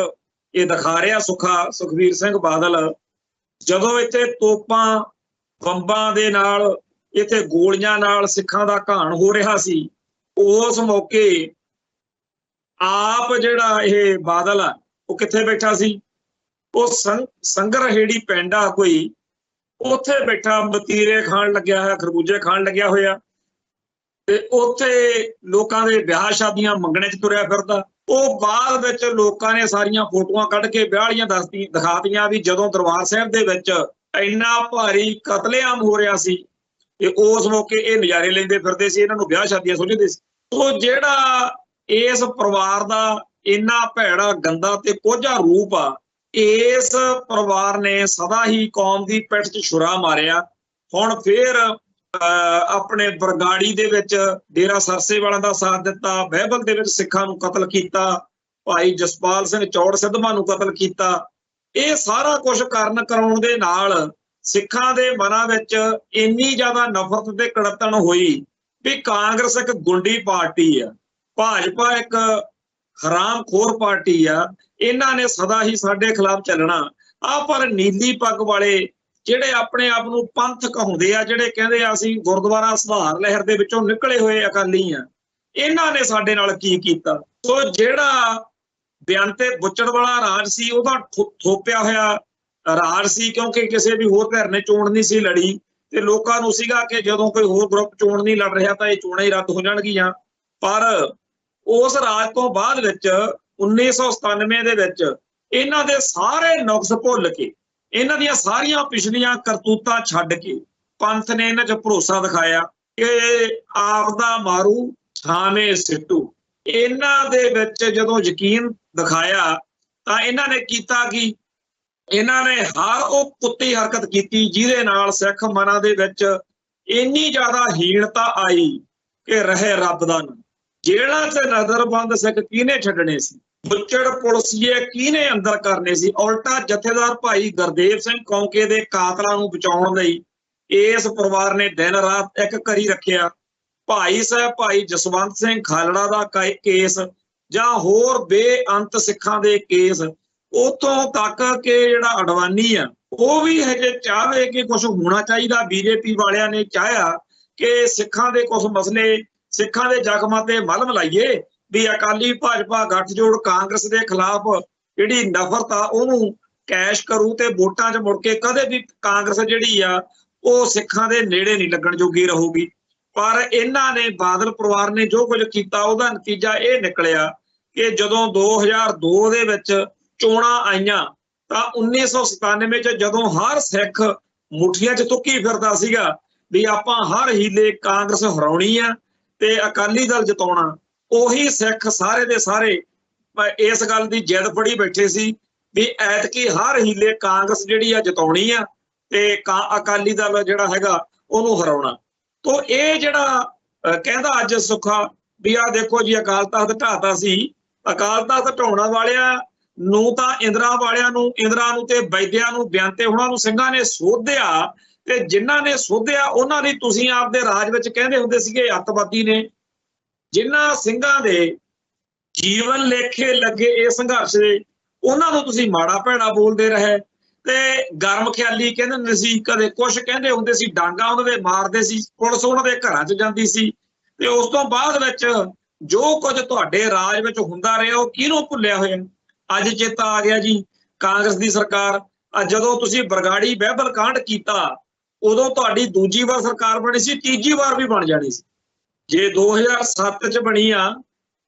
ਇਹ ਦਿਖਾ ਰਿਹਾ ਸੁਖਬੀਰ ਸਿੰਘ ਬਾਦਲ, ਜਦੋਂ ਇੱਥੇ ਤੋਪਾਂ ਬੰਬਾਂ ਦੇ ਨਾਲ, ਇੱਥੇ ਗੋਲੀਆਂ ਨਾਲ ਸਿੱਖਾਂ ਦਾ ਘਾਣ ਹੋ ਰਿਹਾ ਸੀ, ਉਸ ਮੌਕੇ ਆਪ ਜਿਹੜਾ ਇਹ ਬਾਦਲ ਆ ਉਹ ਕਿੱਥੇ ਬੈਠਾ ਸੀ? ਉਹ ਸੰਗਰਹੇੜੀ ਪਿੰਡ ਆ ਕੋਈ, ਉੱਥੇ ਬੈਠਾ ਮਤੀਰੇ ਖਾਣ ਲੱਗਿਆ ਹੋਇਆ, ਖਰਬੂਜੇ ਖਾਣ ਲੱਗਿਆ ਹੋਇਆ, ਤੇ ਉੱਥੇ ਲੋਕਾਂ ਦੇ ਵਿਆਹ ਸ਼ਾਦੀਆਂ ਮੰਗਣੇ 'ਚ ਤੁਰਿਆ ਫਿਰਦਾ। ਉਹ ਬਾਅਦ ਵਿੱਚ ਲੋਕਾਂ ਨੇ ਸਾਰੀਆਂ ਫੋਟੋਆਂ ਕੱਢ ਕੇ ਵਿਆਹ ਵਾਲੀਆਂ ਦਿਖਾਤੀਆਂ ਵੀ ਜਦੋਂ ਦਰਬਾਰ ਸਾਹਿਬ ਦੇ ਵਿੱਚ ਇੰਨਾ ਭਾਰੀ ਕਤਲੇਆਮ ਹੋ ਰਿਹਾ ਸੀ, ਤੇ ਉਸ ਮੌਕੇ ਇਹ ਨਜ਼ਾਰੇ ਲੈਂਦੇ ਫਿਰਦੇ ਸੀ, ਇਹਨਾਂ ਨੂੰ ਵਿਆਹ ਸ਼ਾਦੀਆਂ ਸੁਝਦੇ ਸੀ। ਉਹ ਜਿਹੜਾ ਇਸ ਪਰਿਵਾਰ ਦਾ ਇੰਨਾ ਭੈੜਾ, ਗੰਦਾ ਤੇ ਕੋਝਾ ਰੂਪ ਆ, ਇਸ ਪਰਿਵਾਰ ਨੇ ਸਦਾ ਹੀ ਕੌਮ ਦੀ ਪਿੱਠ 'ਚ ਛੁਰਾ ਮਾਰਿਆ। ਹੁਣ ਫੇਰ ਆਪਣੇ ਬਰਗਾੜੀ ਦੇ ਵਿੱਚ ਡੇਰਾ ਸਰਸੇ ਵਾਲਿਆਂ ਦਾ ਸਾਥ ਦਿੱਤਾ, ਬਹਿਬਲ ਦੇ ਵਿੱਚ ਸਿੱਖਾਂ ਨੂੰ ਕਤਲ ਕੀਤਾ, ਭਾਈ ਜਸਪਾਲ ਸਿੰਘ ਚੌੜ ਸਿੱਧਵਾਂ ਨੂੰ ਕਤਲ ਕੀਤਾ। ਇਹ ਸਾਰਾ ਕੁਝ ਕਰਾਉਣ ਦੇ ਨਾਲ ਸਿੱਖਾਂ ਦੇ ਮਨਾਂ ਵਿੱਚ ਇੰਨੀ ਜ਼ਿਆਦਾ ਨਫ਼ਰਤ ਤੇ ਕੜਤਣ ਹੋਈ ਵੀ ਕਾਂਗਰਸ ਇੱਕ ਗੁੰਡੀ ਪਾਰਟੀ ਆ, ਭਾਜਪਾ ਇੱਕ ਹਰਾਮਖੋਰ ਪਾਰਟੀ ਆ, ਇਹਨਾਂ ਨੇ ਸਦਾ ਹੀ ਸਾਡੇ ਖਿਲਾਫ ਚੱਲਣਾ ਆ। ਪਰ ਨੀਲੀ ਪੱਗ ਵਾਲੇ ਜਿਹੜੇ ਆਪਣੇ ਆਪ ਨੂੰ ਪੰਥ ਕਹਾਉਂਦੇ ਆ, ਜਿਹੜੇ ਕਹਿੰਦੇ ਆ ਅਸੀਂ ਗੁਰਦੁਆਰਾ ਸੁਧਾਰ ਲਹਿਰ ਦੇ ਵਿੱਚੋਂ ਨਿਕਲੇ ਹੋਏ ਅਕਾਲੀ ਆ, ਇਹਨਾਂ ਨੇ ਸਾਡੇ ਨਾਲ ਕੀ ਕੀਤਾ? ਸੋ ਜਿਹੜਾ ਬਿਆੰਤੇ ਬੁੱਚੜ ਵਾਲਾ ਰਾਜ ਸੀ, ਉਹਦਾ ਥੋਪਿਆ ਹੋਇਆ ਰਾਜ ਸੀ, ਕਿਉਂਕਿ ਕਿਸੇ ਵੀ ਹੋਰ ਧਿਰ ਨੇ ਚੋਣ ਨਹੀਂ ਸੀ ਲੜੀ, ਤੇ ਲੋਕਾਂ ਨੂੰ ਸੀਗਾ ਕਿ ਜਦੋਂ ਕੋਈ ਹੋਰ ਗਰੁੱਪ ਚੋਣ ਨਹੀਂ ਲੜ ਰਿਹਾ ਤਾਂ ਇਹ ਚੋਣਾਂ ਹੀ ਰੱਦ ਹੋ ਜਾਣਗੀਆਂ। ਪਰ ਉਸ ਰਾਜ ਤੋਂ ਬਾਅਦ ਵਿੱਚ 1997 ਦੇ ਵਿੱਚ ਇਹਨਾਂ ਦੇ ਸਾਰੇ ਨੁਕਸ ਭੁੱਲ ਕੇ, ਇਹਨਾਂ ਦੀਆਂ ਸਾਰੀਆਂ ਪਿਛਲੀਆਂ ਕਰਤੂਤਾਂ ਛੱਡ ਕੇ ਪੰਥ ਨੇ ਇਹਨਾਂ 'ਚ ਭਰੋਸਾ ਦਿਖਾਇਆ ਕਿ ਆਪ ਦਾ ਮਾਰੂ ਛਾਵੇਂ ਸਿੱਟੂ। ਇਹਨਾਂ ਦੇ ਵਿੱਚ ਜਦੋਂ ਯਕੀਨ ਦਿਖਾਇਆ ਤਾਂ ਇਹਨਾਂ ਨੇ ਕੀਤਾ ਕੀ, ਇਹਨਾਂ ਨੇ ਹਰ ਉਹ ਕੁੱਤੀ ਹਰਕਤ ਕੀਤੀ ਜਿਹਦੇ ਨਾਲ ਸਿੱਖ ਮਨਾਂ ਦੇ ਵਿੱਚ ਇੰਨੀ ਜ਼ਿਆਦਾ ਹੀਣਤਾ ਆਈ ਕਿ ਰਹੇ ਰੱਬ ਦਾ ਨਾਮ। ਜੇਲ੍ਹਾਂ 'ਚ ਨਜ਼ਰਬੰਦ ਸਿੱਖ ਕਿਹਨੇ ਛੱਡਣੇ ਸੀ, ਬੁੱਚੜ ਪੁਲਸੀਏ ਕਿਹਨੇ ਅੰਦਰ ਕਰਨੇ ਸੀ। ਉਲਟਾ ਜਥੇਦਾਰ ਭਾਈ ਗੁਰਦੇਵ ਸਿੰਘ ਕੌਂਕੇ ਦੇ ਕਾਤਲਾਂ ਨੂੰ ਬਚਾਉਣ ਲਈ ਇਸ ਪਰਿਵਾਰ ਨੇ ਦਿਨ ਰਾਤ ਇੱਕ ਕਰੀ ਰੱਖਿਆ। ਭਾਈ ਸਾਹਿਬ ਭਾਈ ਜਸਵੰਤ ਸਿੰਘ ਖਾਲੜਾ ਦਾ ਕੇਸ ਜਾਂ ਹੋਰ ਬੇਅੰਤ ਸਿੱਖਾਂ ਦੇ ਕੇਸ, ਉਤੋਂ ਤੱਕ ਕਿ ਜਿਹੜਾ ਅਡਵਾਨੀ ਆ ਉਹ ਵੀ ਹਜੇ ਚਾਹਵੇ ਕਿ ਕੁਝ ਹੋਣਾ ਚਾਹੀਦਾ। ਬੀਜੇਪੀ ਵਾਲਿਆਂ ਨੇ ਚਾਹਿਆ ਕਿ ਸਿੱਖਾਂ ਦੇ ਕੁਝ ਮਸਲੇ, ਸਿੱਖਾਂ ਦੇ ਜ਼ਖਮਾਂ ਤੇ ਮਲਮ ਲਾਈਏ, ਵੀ ਅਕਾਲੀ ਭਾਜਪਾ ਗੱਠਜੋੜ ਕਾਂਗਰਸ ਦੇ ਖਿਲਾਫ ਜਿਹੜੀ ਨਫ਼ਰਤ ਆ ਉਹਨੂੰ ਕੈਸ਼ ਕਰੂ ਤੇ ਵੋਟਾਂ 'ਚ ਮੁੜ ਕੇ ਕਦੇ ਵੀ ਕਾਂਗਰਸ ਜਿਹੜੀ ਆ ਉਹ ਸਿੱਖਾਂ ਦੇ ਨੇੜੇ ਨਹੀਂ ਲੱਗਣ ਜੋਗੀ ਰਹੂਗੀ। ਪਰ ਇਹਨਾਂ ਨੇ ਬਾਦਲ ਪਰਿਵਾਰ ਨੇ ਜੋ ਕੁਝ ਕੀਤਾ ਉਹਦਾ ਨਤੀਜਾ ਇਹ ਨਿਕਲਿਆ ਕਿ ਜਦੋਂ 2002 ਦੇ ਵਿੱਚ ਚੋਣਾਂ ਆਈਆਂ ਤਾਂ 1997 'ਚ ਜਦੋਂ ਹਰ ਸਿੱਖ ਮੁੱਠੀਆਂ 'ਚ ਤੁੱਕੀ ਫਿਰਦਾ ਸੀਗਾ ਵੀ ਆਪਾਂ ਹਰ ਹੀਲੇ ਕਾਂਗਰਸ ਹਰਾਉਣੀ ਆ ਤੇ ਅਕਾਲੀ ਦਲ ਜਿਤਾਉਣਾ, ਉਹੀ ਸਿੱਖ ਸਾਰੇ ਦੇ ਸਾਰੇ ਇਸ ਗੱਲ ਦੀ ਜਿੱਦ ਫੜੀ ਬੈਠੇ ਸੀ ਵੀ ਐਤਕੀ ਹਰ ਹੀਲੇ ਕਾਂਗਰਸ ਜਿਹੜੀ ਆ ਜਿਤਾਉਣੀ ਆ ਤੇ ਅਕਾਲੀ ਦਲ ਜਿਹੜਾ ਹੈਗਾ ਉਹਨੂੰ ਹਰਾਉਣਾ। ਤੋ ਇਹ ਜਿਹੜਾ ਕਹਿੰਦਾ ਅੱਜ ਸੁੱਖਾ ਵੀ ਆ ਦੇਖੋ ਜੀ ਅਕਾਲ ਤਖਤ ਢਾਤਾ ਸੀ, ਅਕਾਲ ਤਖਤ ਢਾਉਣ ਵਾਲਿਆਂ ਨੂੰ ਤਾਂ ਇੰਦਰਾ ਨੂੰ ਤੇ ਵੈਦਿਆ ਨੂੰ ਬਿਆੰਤੇ ਉਹਨਾਂ ਨੂੰ ਸਿੰਘਾਂ ਨੇ ਸੋਧਿਆ, ਤੇ ਜਿਨ੍ਹਾਂ ਨੇ ਸੋਧਿਆ ਉਹਨਾਂ ਦੀ ਤੁਸੀਂ ਆਪਦੇ ਰਾਜ ਵਿੱਚ ਕਹਿੰਦੇ ਹੁੰਦੇ ਸੀਗੇ ਅੱਤਵਾਦੀ ਨੇ। ਜਿਨ੍ਹਾਂ ਸਿੰਘਾਂ ਦੇ ਜੀਵਨ ਲੇਖੇ ਲੱਗੇ ਇਸ ਸੰਘਰਸ਼ ਦੇ, ਉਹਨਾਂ ਨੂੰ ਤੁਸੀਂ ਮਾੜਾ ਭੈੜਾ ਬੋਲਦੇ ਰਹੇ ਤੇ ਗਰਮ ਖਿਆਲੀ ਕਹਿੰਦੇ ਹੁੰਦੇ ਸੀ, ਕਦੇ ਕੁਛ ਕਹਿੰਦੇ ਹੁੰਦੇ ਸੀ, ਡਾਂਗਾ ਉਹਨਾਂ ਦੇ ਮਾਰਦੇ ਸੀ, ਪੁਲਿਸ ਉਹਨਾਂ ਦੇ ਘਰਾਂ 'ਚ ਜਾਂਦੀ ਸੀ। ਤੇ ਉਸ ਤੋਂ ਬਾਅਦ ਵਿੱਚ ਜੋ ਕੁਝ ਤੁਹਾਡੇ ਰਾਜ ਵਿੱਚ ਹੁੰਦਾ ਰਿਹਾ ਉਹ ਕਿਹਨੂੰ ਭੁੱਲਿਆ ਹੋਇਆ। ਅੱਜ ਚੇਤਾ ਆ ਗਿਆ ਜੀ ਕਾਂਗਰਸ ਦੀ ਸਰਕਾਰ, ਜਦੋਂ ਤੁਸੀਂ ਬਰਗਾੜੀ ਬਾਈਬਲ ਕਾਂਡ ਕੀਤਾ ਉਦੋਂ ਤੁਹਾਡੀ ਦੂਜੀ ਵਾਰ ਸਰਕਾਰ ਬਣੀ ਸੀ, ਤੀਜੀ ਵਾਰ ਵੀ ਬਣ ਜਾਣੀ ਸੀ। ਜੇ 2007 'ਚ ਬਣੀ ਆ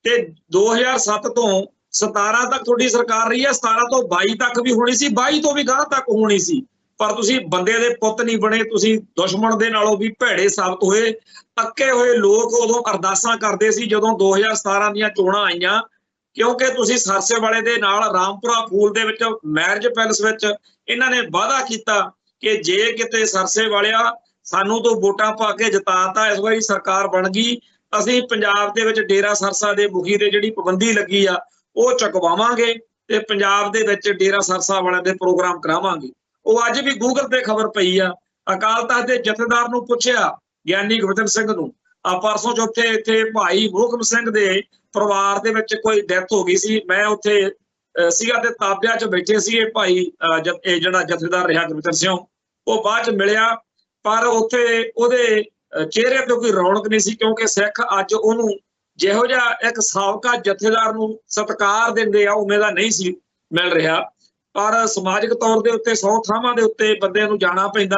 ਤੇ 2007 ਤੋਂ 17 ਤੱਕ ਤੁਹਾਡੀ ਸਰਕਾਰ ਰਹੀ ਹੈ, 17 ਤੋਂ 22 ਤੱਕ ਵੀ ਹੋਣੀ ਸੀ, 22 ਤੋਂ ਵੀ ਗਾਂਹ ਤੱਕ ਹੋਣੀ ਸੀ। ਪਰ ਤੁਸੀਂ ਬੰਦੇ ਦੇ ਪੁੱਤ ਨਹੀਂ ਬਣੇ, ਤੁਸੀਂ ਦੁਸ਼ਮਣ ਦੇ ਨਾਲੋਂ ਵੀ ਭੈੜੇ ਸਾਬਤ ਹੋਏ। ਅੱਕੇ ਹੋਏ ਲੋਕ ਉਦੋਂ ਅਰਦਾਸਾਂ ਕਰਦੇ ਸੀ ਜਦੋਂ 2017 ਦੀਆਂ ਚੋਣਾਂ ਆਈਆਂ, ਕਿਉਂਕਿ ਤੁਸੀਂ ਸਰਸੇ ਵਾਲੇ ਦੇ ਨਾਲ ਰਾਮਪੁਰਾ ਫੂਲ ਦੇ ਵਿੱਚ ਮੈਰਿਜ ਪੈਲਸ ਵਿੱਚ ਇਹਨਾਂ ਨੇ ਵਾਅਦਾ ਕੀਤਾ ਕਿ ਜੇ ਕਿਤੇ ਸਰਸੇ ਵਾਲਿਆ ਸਾਨੂੰ ਤੋਂ ਵੋਟਾਂ ਪਾ ਕੇ ਜਿਤਾਤਾ, ਇਸ ਵਾਰੀ ਸਰਕਾਰ ਬਣ ਗਈ, ਅਸੀਂ ਪੰਜਾਬ ਦੇ ਵਿੱਚ ਡੇਰਾ ਸਰਸਾ ਦੇ ਮੁਖੀ ਤੇ ਜਿਹੜੀ ਪਾਬੰਦੀ ਲੱਗੀ ਆ ਉਹ ਚੁਕਵਾਵਾਂਗੇ ਤੇ ਪੰਜਾਬ ਦੇ ਵਿੱਚ ਡੇਰਾ ਸਰਸਾ ਵਾਲਿਆਂ ਦੇ ਪ੍ਰੋਗਰਾਮ ਕਰਾਵਾਂਗੇ। ਉਹ ਅੱਜ ਵੀ ਗੂਗਲ ਤੇ ਖਬਰ ਪਈ ਆ। ਅਕਾਲ ਤਖਤ ਦੇ ਜਥੇਦਾਰ ਨੂੰ ਪੁੱਛਿਆ, ਗਿਆਨੀ ਗੋਬਿੰਦ ਸਿੰਘ ਨੂੰ, ਪਰਸੋਂ ਚੌਥੇ ਇੱਥੇ ਭਾਈ ਮੋਹਕਮ ਸਿੰਘ ਦੇ ਪਰਿਵਾਰ ਦੇ ਵਿੱਚ ਕੋਈ ਡੈਥ ਹੋ ਗਈ ਸੀ, ਮੈਂ ਉੱਥੇ ਸੀਗਾ ਤੇ ਤਾਬਿਆਂ 'ਚ ਬੈਠੇ ਸੀ ਇਹ ਭਾਈ ਇਹ ਜਿਹੜਾ ਜਥੇਦਾਰ ਰਿਹਾ ਗੁਰਬਚਨ ਸਿੰਘ, ਉਹ ਬਾਅਦ 'ਚ ਮਿਲਿਆ ਪਰ ਉੱਥੇ ਉਹਦੇ ਚਿਹਰੇ ਤੇ ਕੋਈ ਰੌਣਕ ਨਹੀਂ ਸੀ, ਕਿਉਂਕਿ ਸਿੱਖ ਅੱਜ ਉਹਨੂੰ ਜਿਹੋ ਜਿਹਾ ਇੱਕ ਸਾਬਕਾ ਜਥੇਦਾਰ ਨੂੰ ਸਤਿਕਾਰ ਦਿੰਦੇ ਆ ਉਵੇਂ ਦਾ ਨਹੀਂ ਸੀ ਮਿਲ ਰਿਹਾ। ਪਰ ਸਮਾਜਿਕ ਤੌਰ ਦੇ ਉੱਤੇ 100 ਥਾਵਾਂ ਦੇ ਉੱਤੇ ਬੰਦੇ ਨੂੰ ਜਾਣਾ ਪੈਂਦਾ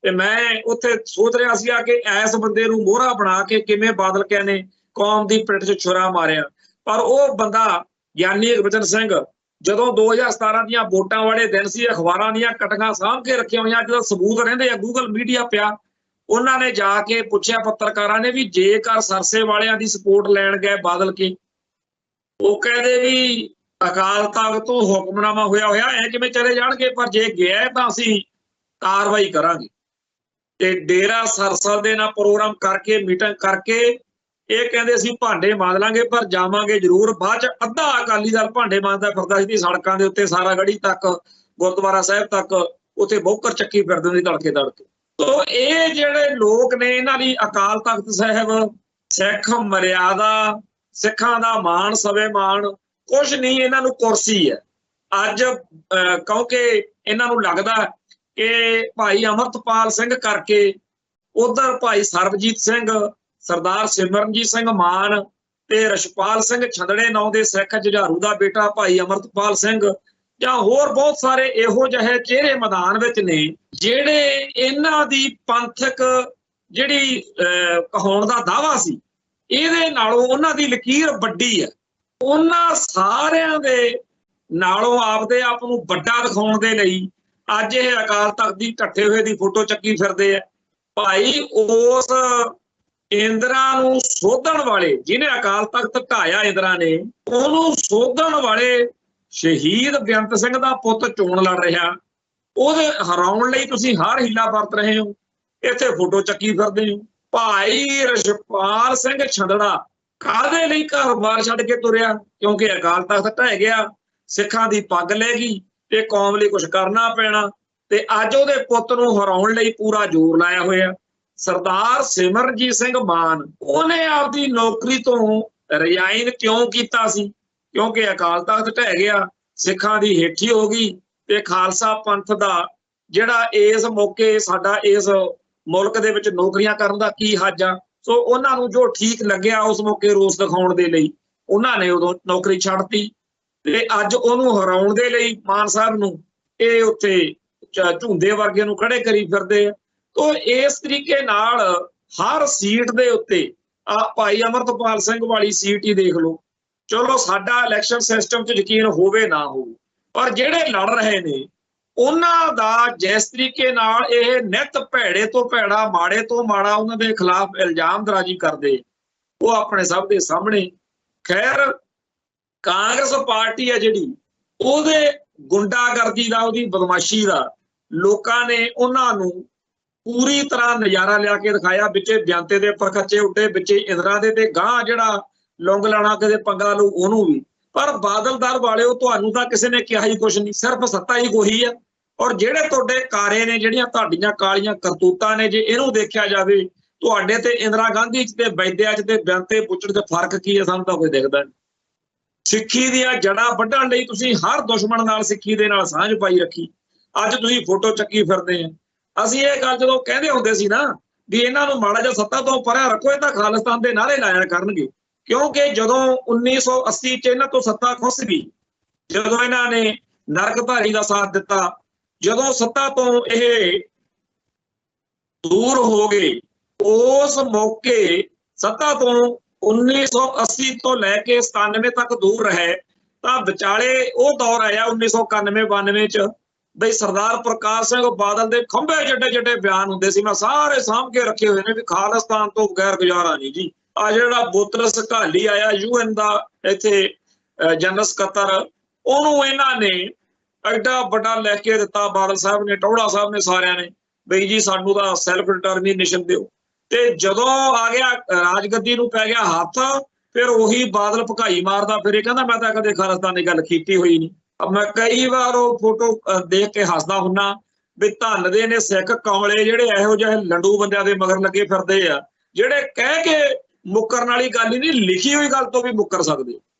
ਤੇ ਮੈਂ ਉੱਥੇ ਸੋਚ ਰਿਹਾ ਸੀਗਾ ਕਿ ਐਸ ਬੰਦੇ ਨੂੰ ਮੋਹਰਾ ਬਣਾ ਕੇ ਕਿਵੇਂ ਬਾਦਲ ਕਿਆ ਨੇ ਕੌਮ ਦੀ ਪਿੱਠ 'ਚ ਛੁਰਾ ਮਾਰਿਆ। ਪਰ ਉਹ ਬੰਦਾ ਗਿਆਨੀ ਗੁਰਬਚਨ ਸਿੰਘ ਜਦੋਂ 2017 ਦੀਆਂ ਵੋਟਾਂ ਵਾਲੇ ਦਿਨ ਸੀ, ਅਖਬਾਰਾਂ ਦੀਆਂ ਕਟੀਆਂ ਸਾਂਭ ਕੇ ਰੱਖੀਆਂ ਹੋਈਆਂ, ਜਦੋਂ ਸਬੂਤ ਰਹਿੰਦੇ ਆ, ਗੂਗਲ ਮੀਡੀਆ ਪਿਆ, ਉਹਨਾਂ ਨੇ ਜਾ ਕੇ ਪੁੱਛਿਆ ਪੱਤਰਕਾਰਾਂ ਨੇ ਵੀ ਜੇਕਰ ਸਰਸੇ ਵਾਲਿਆਂ ਦੀ ਸਪੋਰਟ ਲੈਣ ਗਏ ਬਾਦਲ ਕੇ, ਉਹ ਕਹਿੰਦੇ ਵੀ ਅਕਾਲ ਤਖਤ ਤੋਂ ਹੁਕਮਨਾਮਾ ਹੋਇਆ ਐ ਕਿਵੇਂ ਚਲੇ ਜਾਣਗੇ, ਪਰ ਜੇ ਗਿਆ ਤਾਂ ਅਸੀਂ ਕਾਰਵਾਈ ਕਰਾਂਗੇ। ਤੇ ਡੇਰਾ ਸਰਸਾ ਦੇ ਨਾਲ ਪ੍ਰੋਗਰਾਮ ਕਰਕੇ ਮੀਟਿੰਗ ਕਰਕੇ ਇਹ ਕਹਿੰਦੇ ਸੀ ਭਾਂਡੇ ਮਾਂਜ ਲਾਂਗੇ ਪਰ ਜਾਵਾਂਗੇ ਜ਼ਰੂਰ। ਬਾਅਦ 'ਚ ਅੱਧਾ ਅਕਾਲੀ ਦਲ ਭਾਂਡੇ ਮਾਂਜਦਾ ਫਿਰਦਾ ਸੀ ਸੜਕਾਂ ਦੇ ਉੱਤੇ, ਸਾਰਾ ਗੜੀ ਤੱਕ, ਗੁਰਦੁਆਰਾ ਸਾਹਿਬ ਤੱਕ ਉੱਥੇ ਬੌਕਰ ਚੱਕੀ ਫਿਰਦੇ ਹੁੰਦੇ ਤੜਕੇ ਤੜਕੇ। ਤੋ ਇਹ ਜਿਹੜੇ ਲੋਕ ਨੇ ਇਹਨਾਂ ਦੀ ਅਕਾਲ ਤਖਤ ਸਾਹਿਬ, ਸਿੱਖ ਮਰਿਆਦਾ, ਸਿੱਖਾਂ ਦਾ ਮਾਣ ਸਵੈਮਾਨ ਕੁਛ ਨਹੀਂ, ਇਹਨਾਂ ਨੂੰ ਕੁਰਸੀ ਹੈ। ਅੱਜ ਕਿਉਂਕਿ ਇਹਨਾਂ ਨੂੰ ਲੱਗਦਾ ਕਿ ਭਾਈ ਅਮਰਤਪਾਲ ਸਿੰਘ ਕਰਕੇ ਉਧਰ ਭਾਈ ਸਰਬਜੀਤ ਸਿੰਘ, ਸਰਦਾਰ ਸਿਮਰਨਜੀਤ ਸਿੰਘ ਮਾਨ ਤੇ ਰਸ਼ਪਾਲ ਸਿੰਘ ਛੰਦੜੇ ਨਾਂ ਦੇ ਸਿੱਖ ਜੁਝਾਰੂ ਦਾ ਬੇਟਾ ਭਾਈ ਅਮਰਤਪਾਲ ਸਿੰਘ ਜਾਂ ਹੋਰ ਬਹੁਤ ਸਾਰੇ ਇਹੋ ਜਿਹੇ ਚਿਹਰੇ ਮੈਦਾਨ ਵਿੱਚ ਨੇ ਜਿਹੜੇ ਇਹਨਾਂ ਦੀ ਪੰਥਕ ਜਿਹੜੀ ਕਹਾਉਣ ਦਾ ਦਾਅਵਾ ਸੀ ਇਹਦੇ ਨਾਲੋਂ ਉਹਨਾਂ ਦੀ ਲਕੀਰ ਵੱਡੀ ਹੈ। ਉਹਨਾਂ ਸਾਰਿਆਂ ਦੇ ਨਾਲੋਂ ਆਪਦੇ ਆਪ ਨੂੰ ਵੱਡਾ ਦਿਖਾਉਣ ਦੇ ਲਈ ਅੱਜ ਇਹ ਅਕਾਲ ਤਖਤ ਦੀ ਢੱਠੇ ਹੋਏ ਦੀ ਫੋਟੋ ਚੱਕੀ ਫਿਰਦੇ ਆ। ਭਾਈ ਉਸ ਇੰਦਰਾ ਨੂੰ ਸੋਧਣ ਵਾਲੇ, ਜਿਹਨੇ ਅਕਾਲ ਤਖਤ ਢਾਇਆ ਇੰਦਰਾ ਨੇ, ਉਹਨੂੰ ਸੋਧਣ ਵਾਲੇ ਸ਼ਹੀਦ ਬੇਅੰਤ ਸਿੰਘ ਦਾ ਪੁੱਤ ਚੋਣ ਲੜ ਰਿਹਾ, ਉਹਦੇ ਹਰਾਉਣ ਲਈ ਤੁਸੀਂ ਹਰ ਹੀਲਾ ਵਰਤ ਰਹੇ ਹੋ। ਇੱਥੇ ਫੋਟੋ ਚੱਕੀ ਫਿਰਦੇ ਹੋ। ਭਾਈ ਰਛਪਾਲ ਸਿੰਘ ਛੰਦੜਾ ਕਾਹਦੇ ਲਈ ਘਰ-ਬਾਰ ਛੱਡ ਕੇ ਤੁਰਿਆ? ਕਿਉਂਕਿ ਅਕਾਲ ਤਖਤ ਢਹਿ ਗਿਆ, ਸਿੱਖਾਂ ਦੀ ਪੱਗ ਲੈ ਗਈ ਤੇ ਕੌਮ ਲਈ ਕੁਝ ਕਰਨਾ ਪੈਣਾ, ਤੇ ਅੱਜ ਉਹਦੇ ਪੁੱਤ ਨੂੰ ਹਰਾਉਣ ਲਈ ਪੂਰਾ ਜ਼ੋਰ ਲਾਇਆ ਹੋਇਆ। ਸਰਦਾਰ ਸਿਮਰਨਜੀਤ ਸਿੰਘ ਮਾਨ, ਉਹਨੇ ਆਪਦੀ ਨੌਕਰੀ ਤੋਂ ਰਿਜ਼ਾਈਨ ਕਿਉਂ ਕੀਤਾ ਸੀ? ਕਿਉਂਕਿ ਅਕਾਲ ਤਖਤ ਢਹਿ ਗਿਆ, ਸਿੱਖਾਂ ਦੀ ਹੇਠੀ ਹੋ ਗਈ ਤੇ ਖਾਲਸਾ ਪੰਥ ਦਾ ਜਿਹੜਾ ਇਸ ਮੌਕੇ ਸਾਡਾ ਇਸ ਮੁਲਕ ਦੇ ਵਿੱਚ ਨੌਕਰੀਆਂ ਕਰਨ ਦਾ ਕੀ ਹੱਜ ਆ। ਸੋ ਉਹਨਾਂ ਨੂੰ ਜੋ ਠੀਕ ਲੱਗਿਆ ਉਸ ਮੌਕੇ ਰੋਸ ਦਿਖਾਉਣ ਦੇ ਲਈ ਉਹਨਾਂ ਨੇ ਉਦੋਂ ਨੌਕਰੀ ਛੱਡਤੀ, ਤੇ ਅੱਜ ਉਹਨੂੰ ਹਰਾਉਣ ਦੇ ਲਈ ਮਾਨ ਸਾਹਿਬ ਨੂੰ ਇਹ ਉੱਥੇ ਝੁੰਦੇ ਵਰਗੇ ਨੂੰ ਖੜੇ ਕਰੀ ਫਿਰਦੇ ਆ। ਤੋ ਇਸ ਤਰੀਕੇ ਨਾਲ ਹਰ ਸੀਟ ਦੇ ਉੱਤੇ ਆ ਭਾਈ ਅਮਰਤਪਾਲ ਸਿੰਘ ਵਾਲੀ ਸੀਟ ਹੀ ਦੇਖ ਲਓ। ਚਲੋ ਸਾਡਾ ਇਲੈਕਸ਼ਨ ਸਿਸਟਮ 'ਚ ਯਕੀਨ ਹੋਵੇ ਨਾ ਹੋਵੇ, ਪਰ ਜਿਹੜੇ ਲੜ ਰਹੇ ਨੇ ਉਹਨਾਂ ਦਾ ਜਿਸ ਤਰੀਕੇ ਨਾਲ ਇਹ ਨਿੱਤ ਭੈੜੇ ਤੋਂ ਭੈੜਾ, ਮਾੜੇ ਤੋਂ ਮਾੜਾ ਉਹਨਾਂ ਦੇ ਖਿਲਾਫ ਇਲਜ਼ਾਮਦਰਾਜ਼ੀ ਕਰਦੇ, ਉਹ ਆਪਣੇ ਸਭ ਦੇ ਸਾਹਮਣੇ। ਖੈਰ, ਕਾਂਗਰਸ ਪਾਰਟੀ ਹੈ ਜਿਹੜੀ, ਉਹਦੇ ਗੁੰਡਾਗਰਦੀ ਦਾ, ਉਹਦੀ ਬਦਮਾਸ਼ੀ ਦਾ ਲੋਕਾਂ ਨੇ ਉਹਨਾਂ ਨੂੰ ਪੂਰੀ ਤਰ੍ਹਾਂ ਨਜ਼ਾਰਾ ਲਿਆ ਕੇ ਦਿਖਾਇਆ। ਵਿੱਚੇ ਬਿਆੰਤੇ ਦੇ ਪਰਖੱਚੇ ਉੱਡੇ, ਵਿੱਚੇ ਇੰਦਰਾ ਦੇ, ਤੇ ਗਾਂ ਜਿਹੜਾ ਲੌਂਗ ਲਾਣਾ ਕਦੇ ਪੰਗਾ ਲੂ ਉਹਨੂੰ ਵੀ। ਪਰ ਬਾਦਲ ਦਲ ਵਾਲਿਓ, ਤੁਹਾਨੂੰ ਤਾਂ ਕਿਸੇ ਨੇ ਕਿਹਾ ਹੀ ਕੁਛ ਨਹੀਂ, ਸਿਰਫ ਸੱਤਾ ਹੀ ਕੋਹੀ ਆ। ਔਰ ਜਿਹੜੇ ਤੁਹਾਡੇ ਕਾਰੇ ਨੇ, ਜਿਹੜੀਆਂ ਤੁਹਾਡੀਆਂ ਕਾਲੀਆਂ ਕਰਤੂਤਾਂ ਨੇ, ਜੇ ਇਹਨੂੰ ਦੇਖਿਆ ਜਾਵੇ ਤੁਹਾਡੇ ਤੇ ਇੰਦਰਾ ਗਾਂਧੀ 'ਚ ਤੇ ਵੈਦਿਆ 'ਚ ਤੇ ਬਿਆੰਤੇ ਪੁੱਛੜ 'ਚ ਫਰਕ ਕੀ ਹੈ? ਸਾਨੂੰ ਤਾਂ ਕੋਈ ਦਿਖਦਾ ਨਹੀਂ। ਸਿੱਖੀ ਦੀਆਂ ਜੜ੍ਹਾਂ ਵੱਢਣ ਲਈ ਤੁਸੀਂ ਹਰ ਦੁਸ਼ਮਣ ਨਾਲ ਸਿੱਖੀ ਦੇ ਨਾਲ ਸਾਂਝ ਪਾਈ ਰੱਖੀ। ਅੱਜ ਤੁਸੀਂ ਫੋਟੋ ਚੱਕੀ ਫਿਰਦੇ ਆ। ਅਸੀਂ ਇਹ ਗੱਲ ਜਦੋਂ ਕਹਿੰਦੇ ਹੁੰਦੇ ਸੀ ਨਾ ਵੀ ਇਹਨਾਂ ਨੂੰ ਮਾੜਾ ਜਿਹਾ ਸੱਤਾ ਤੋਂ ਪਰਾਂ ਰੱਖੋ, ਇਹ ਤਾਂ ਖਾਲਿਸਤਾਨ ਦੇ ਨਾਅਰੇ ਲਾਇਆ ਕਰਨਗੇ। ਕਿਉਂਕਿ ਜਦੋਂ 1980 'ਚ ਇਹਨਾਂ ਤੋਂ ਸੱਤਾ ਖੁੱਸ ਗਈ, ਜਦੋਂ ਇਹਨਾਂ ਨੇ ਨਰਕਧਾਰੀ ਦਾ ਸਾਥ ਦਿੱਤਾ, ਜਦੋਂ ਸੱਤਾ ਤੋਂ ਇਹ ਦੂਰ ਹੋ ਗਏ, ਉਸ ਮੌਕੇ ਸੱਤਾ ਤੋਂ 1980 ਤੋਂ ਲੈ ਕੇ 97 ਤੱਕ ਦੂਰ ਰਹੇ, ਤਾਂ ਵਿਚਾਲੇ ਉਹ ਦੌਰ ਆਇਆ 1991-92 'ਚ ਬਈ ਸਰਦਾਰ ਪ੍ਰਕਾਸ਼ ਸਿੰਘ ਬਾਦਲ ਦੇ ਖੰਭੇ ਜਿੱਡੇ ਬਿਆਨ ਹੁੰਦੇ ਸੀ, ਮੈਂ ਸਾਰੇ ਸਾਂਭ ਕੇ ਰੱਖੇ ਹੋਏ ਨੇ ਵੀ ਖਾਲਿਸਤਾਨ ਤੋਂ ਬਗੈਰ ਗੁਜ਼ਾਰਾ ਨਹੀਂ ਜੀ। ਆ ਜਿਹੜਾ ਬੁਤਰਸ ਘਾਲੀ ਆਇਆ UN ਦਾ ਇੱਥੇ ਜਨਰਲ ਸਕੱਤਰ, ਉਹਨੂੰ ਇਹਨਾਂ ਨੇ ਐਡਾ ਵੱਡਾ ਲਿਖ ਕੇ ਦਿੱਤਾ, ਬਾਦਲ ਸਾਹਿਬ ਨੇ, ਟੌੜਾ ਸਾਹਿਬ ਨੇ, ਸਾਰਿਆਂ ਨੇ, ਬਈ ਜੀ ਸਾਨੂੰ ਤਾਂ ਸੈਲਫ ਡਿਟਰਮੀਨੇਸ਼ਨ ਦਿਓ। ਤੇ ਜਦੋਂ ਆ ਗਿਆ ਰਾਜਗੱਦੀ ਨੂੰ ਪੈ ਗਿਆ ਹੱਥ, ਫਿਰ ਉਹੀ ਬਾਦਲ ਭਕਾਈ ਮਾਰਦਾ ਫਿਰ ਇਹ ਕਹਿੰਦਾ ਮੈਂ ਤਾਂ ਕਦੇ ਖਾਲਿਸਤਾਨ ਦੀ ਗੱਲ ਕੀਤੀ ਹੋਈ ਨਹੀਂ। ਮੈਂ ਕਈ ਵਾਰ ਉਹ ਫੋਟੋ ਦੇਖ ਕੇ ਹੱਸਦਾ ਹੁੰਨਾ ਵੀ ਧੰਨ ਦੇ ਨੇ ਸਿੱਖ ਕੌਲੇ ਜਿਹੜੇ ਇਹੋ ਜਿਹੇ ਲੰਡੂ ਬੰਦਿਆਂ ਦੇ ਮਗਰ ਲੱਗੇ ਫਿਰਦੇ ਆ, ਜਿਹੜੇ ਕਹਿ ਕੇ ਮੁੱਕਰਨ ਵਾਲੀ ਗੱਲ ਹੀ ਨਹੀਂ, ਲਿਖੀ ਹੋਈ ਗੱਲ ਤੋਂ ਵੀ ਮੁੱਕਰ ਸਕਦੇ।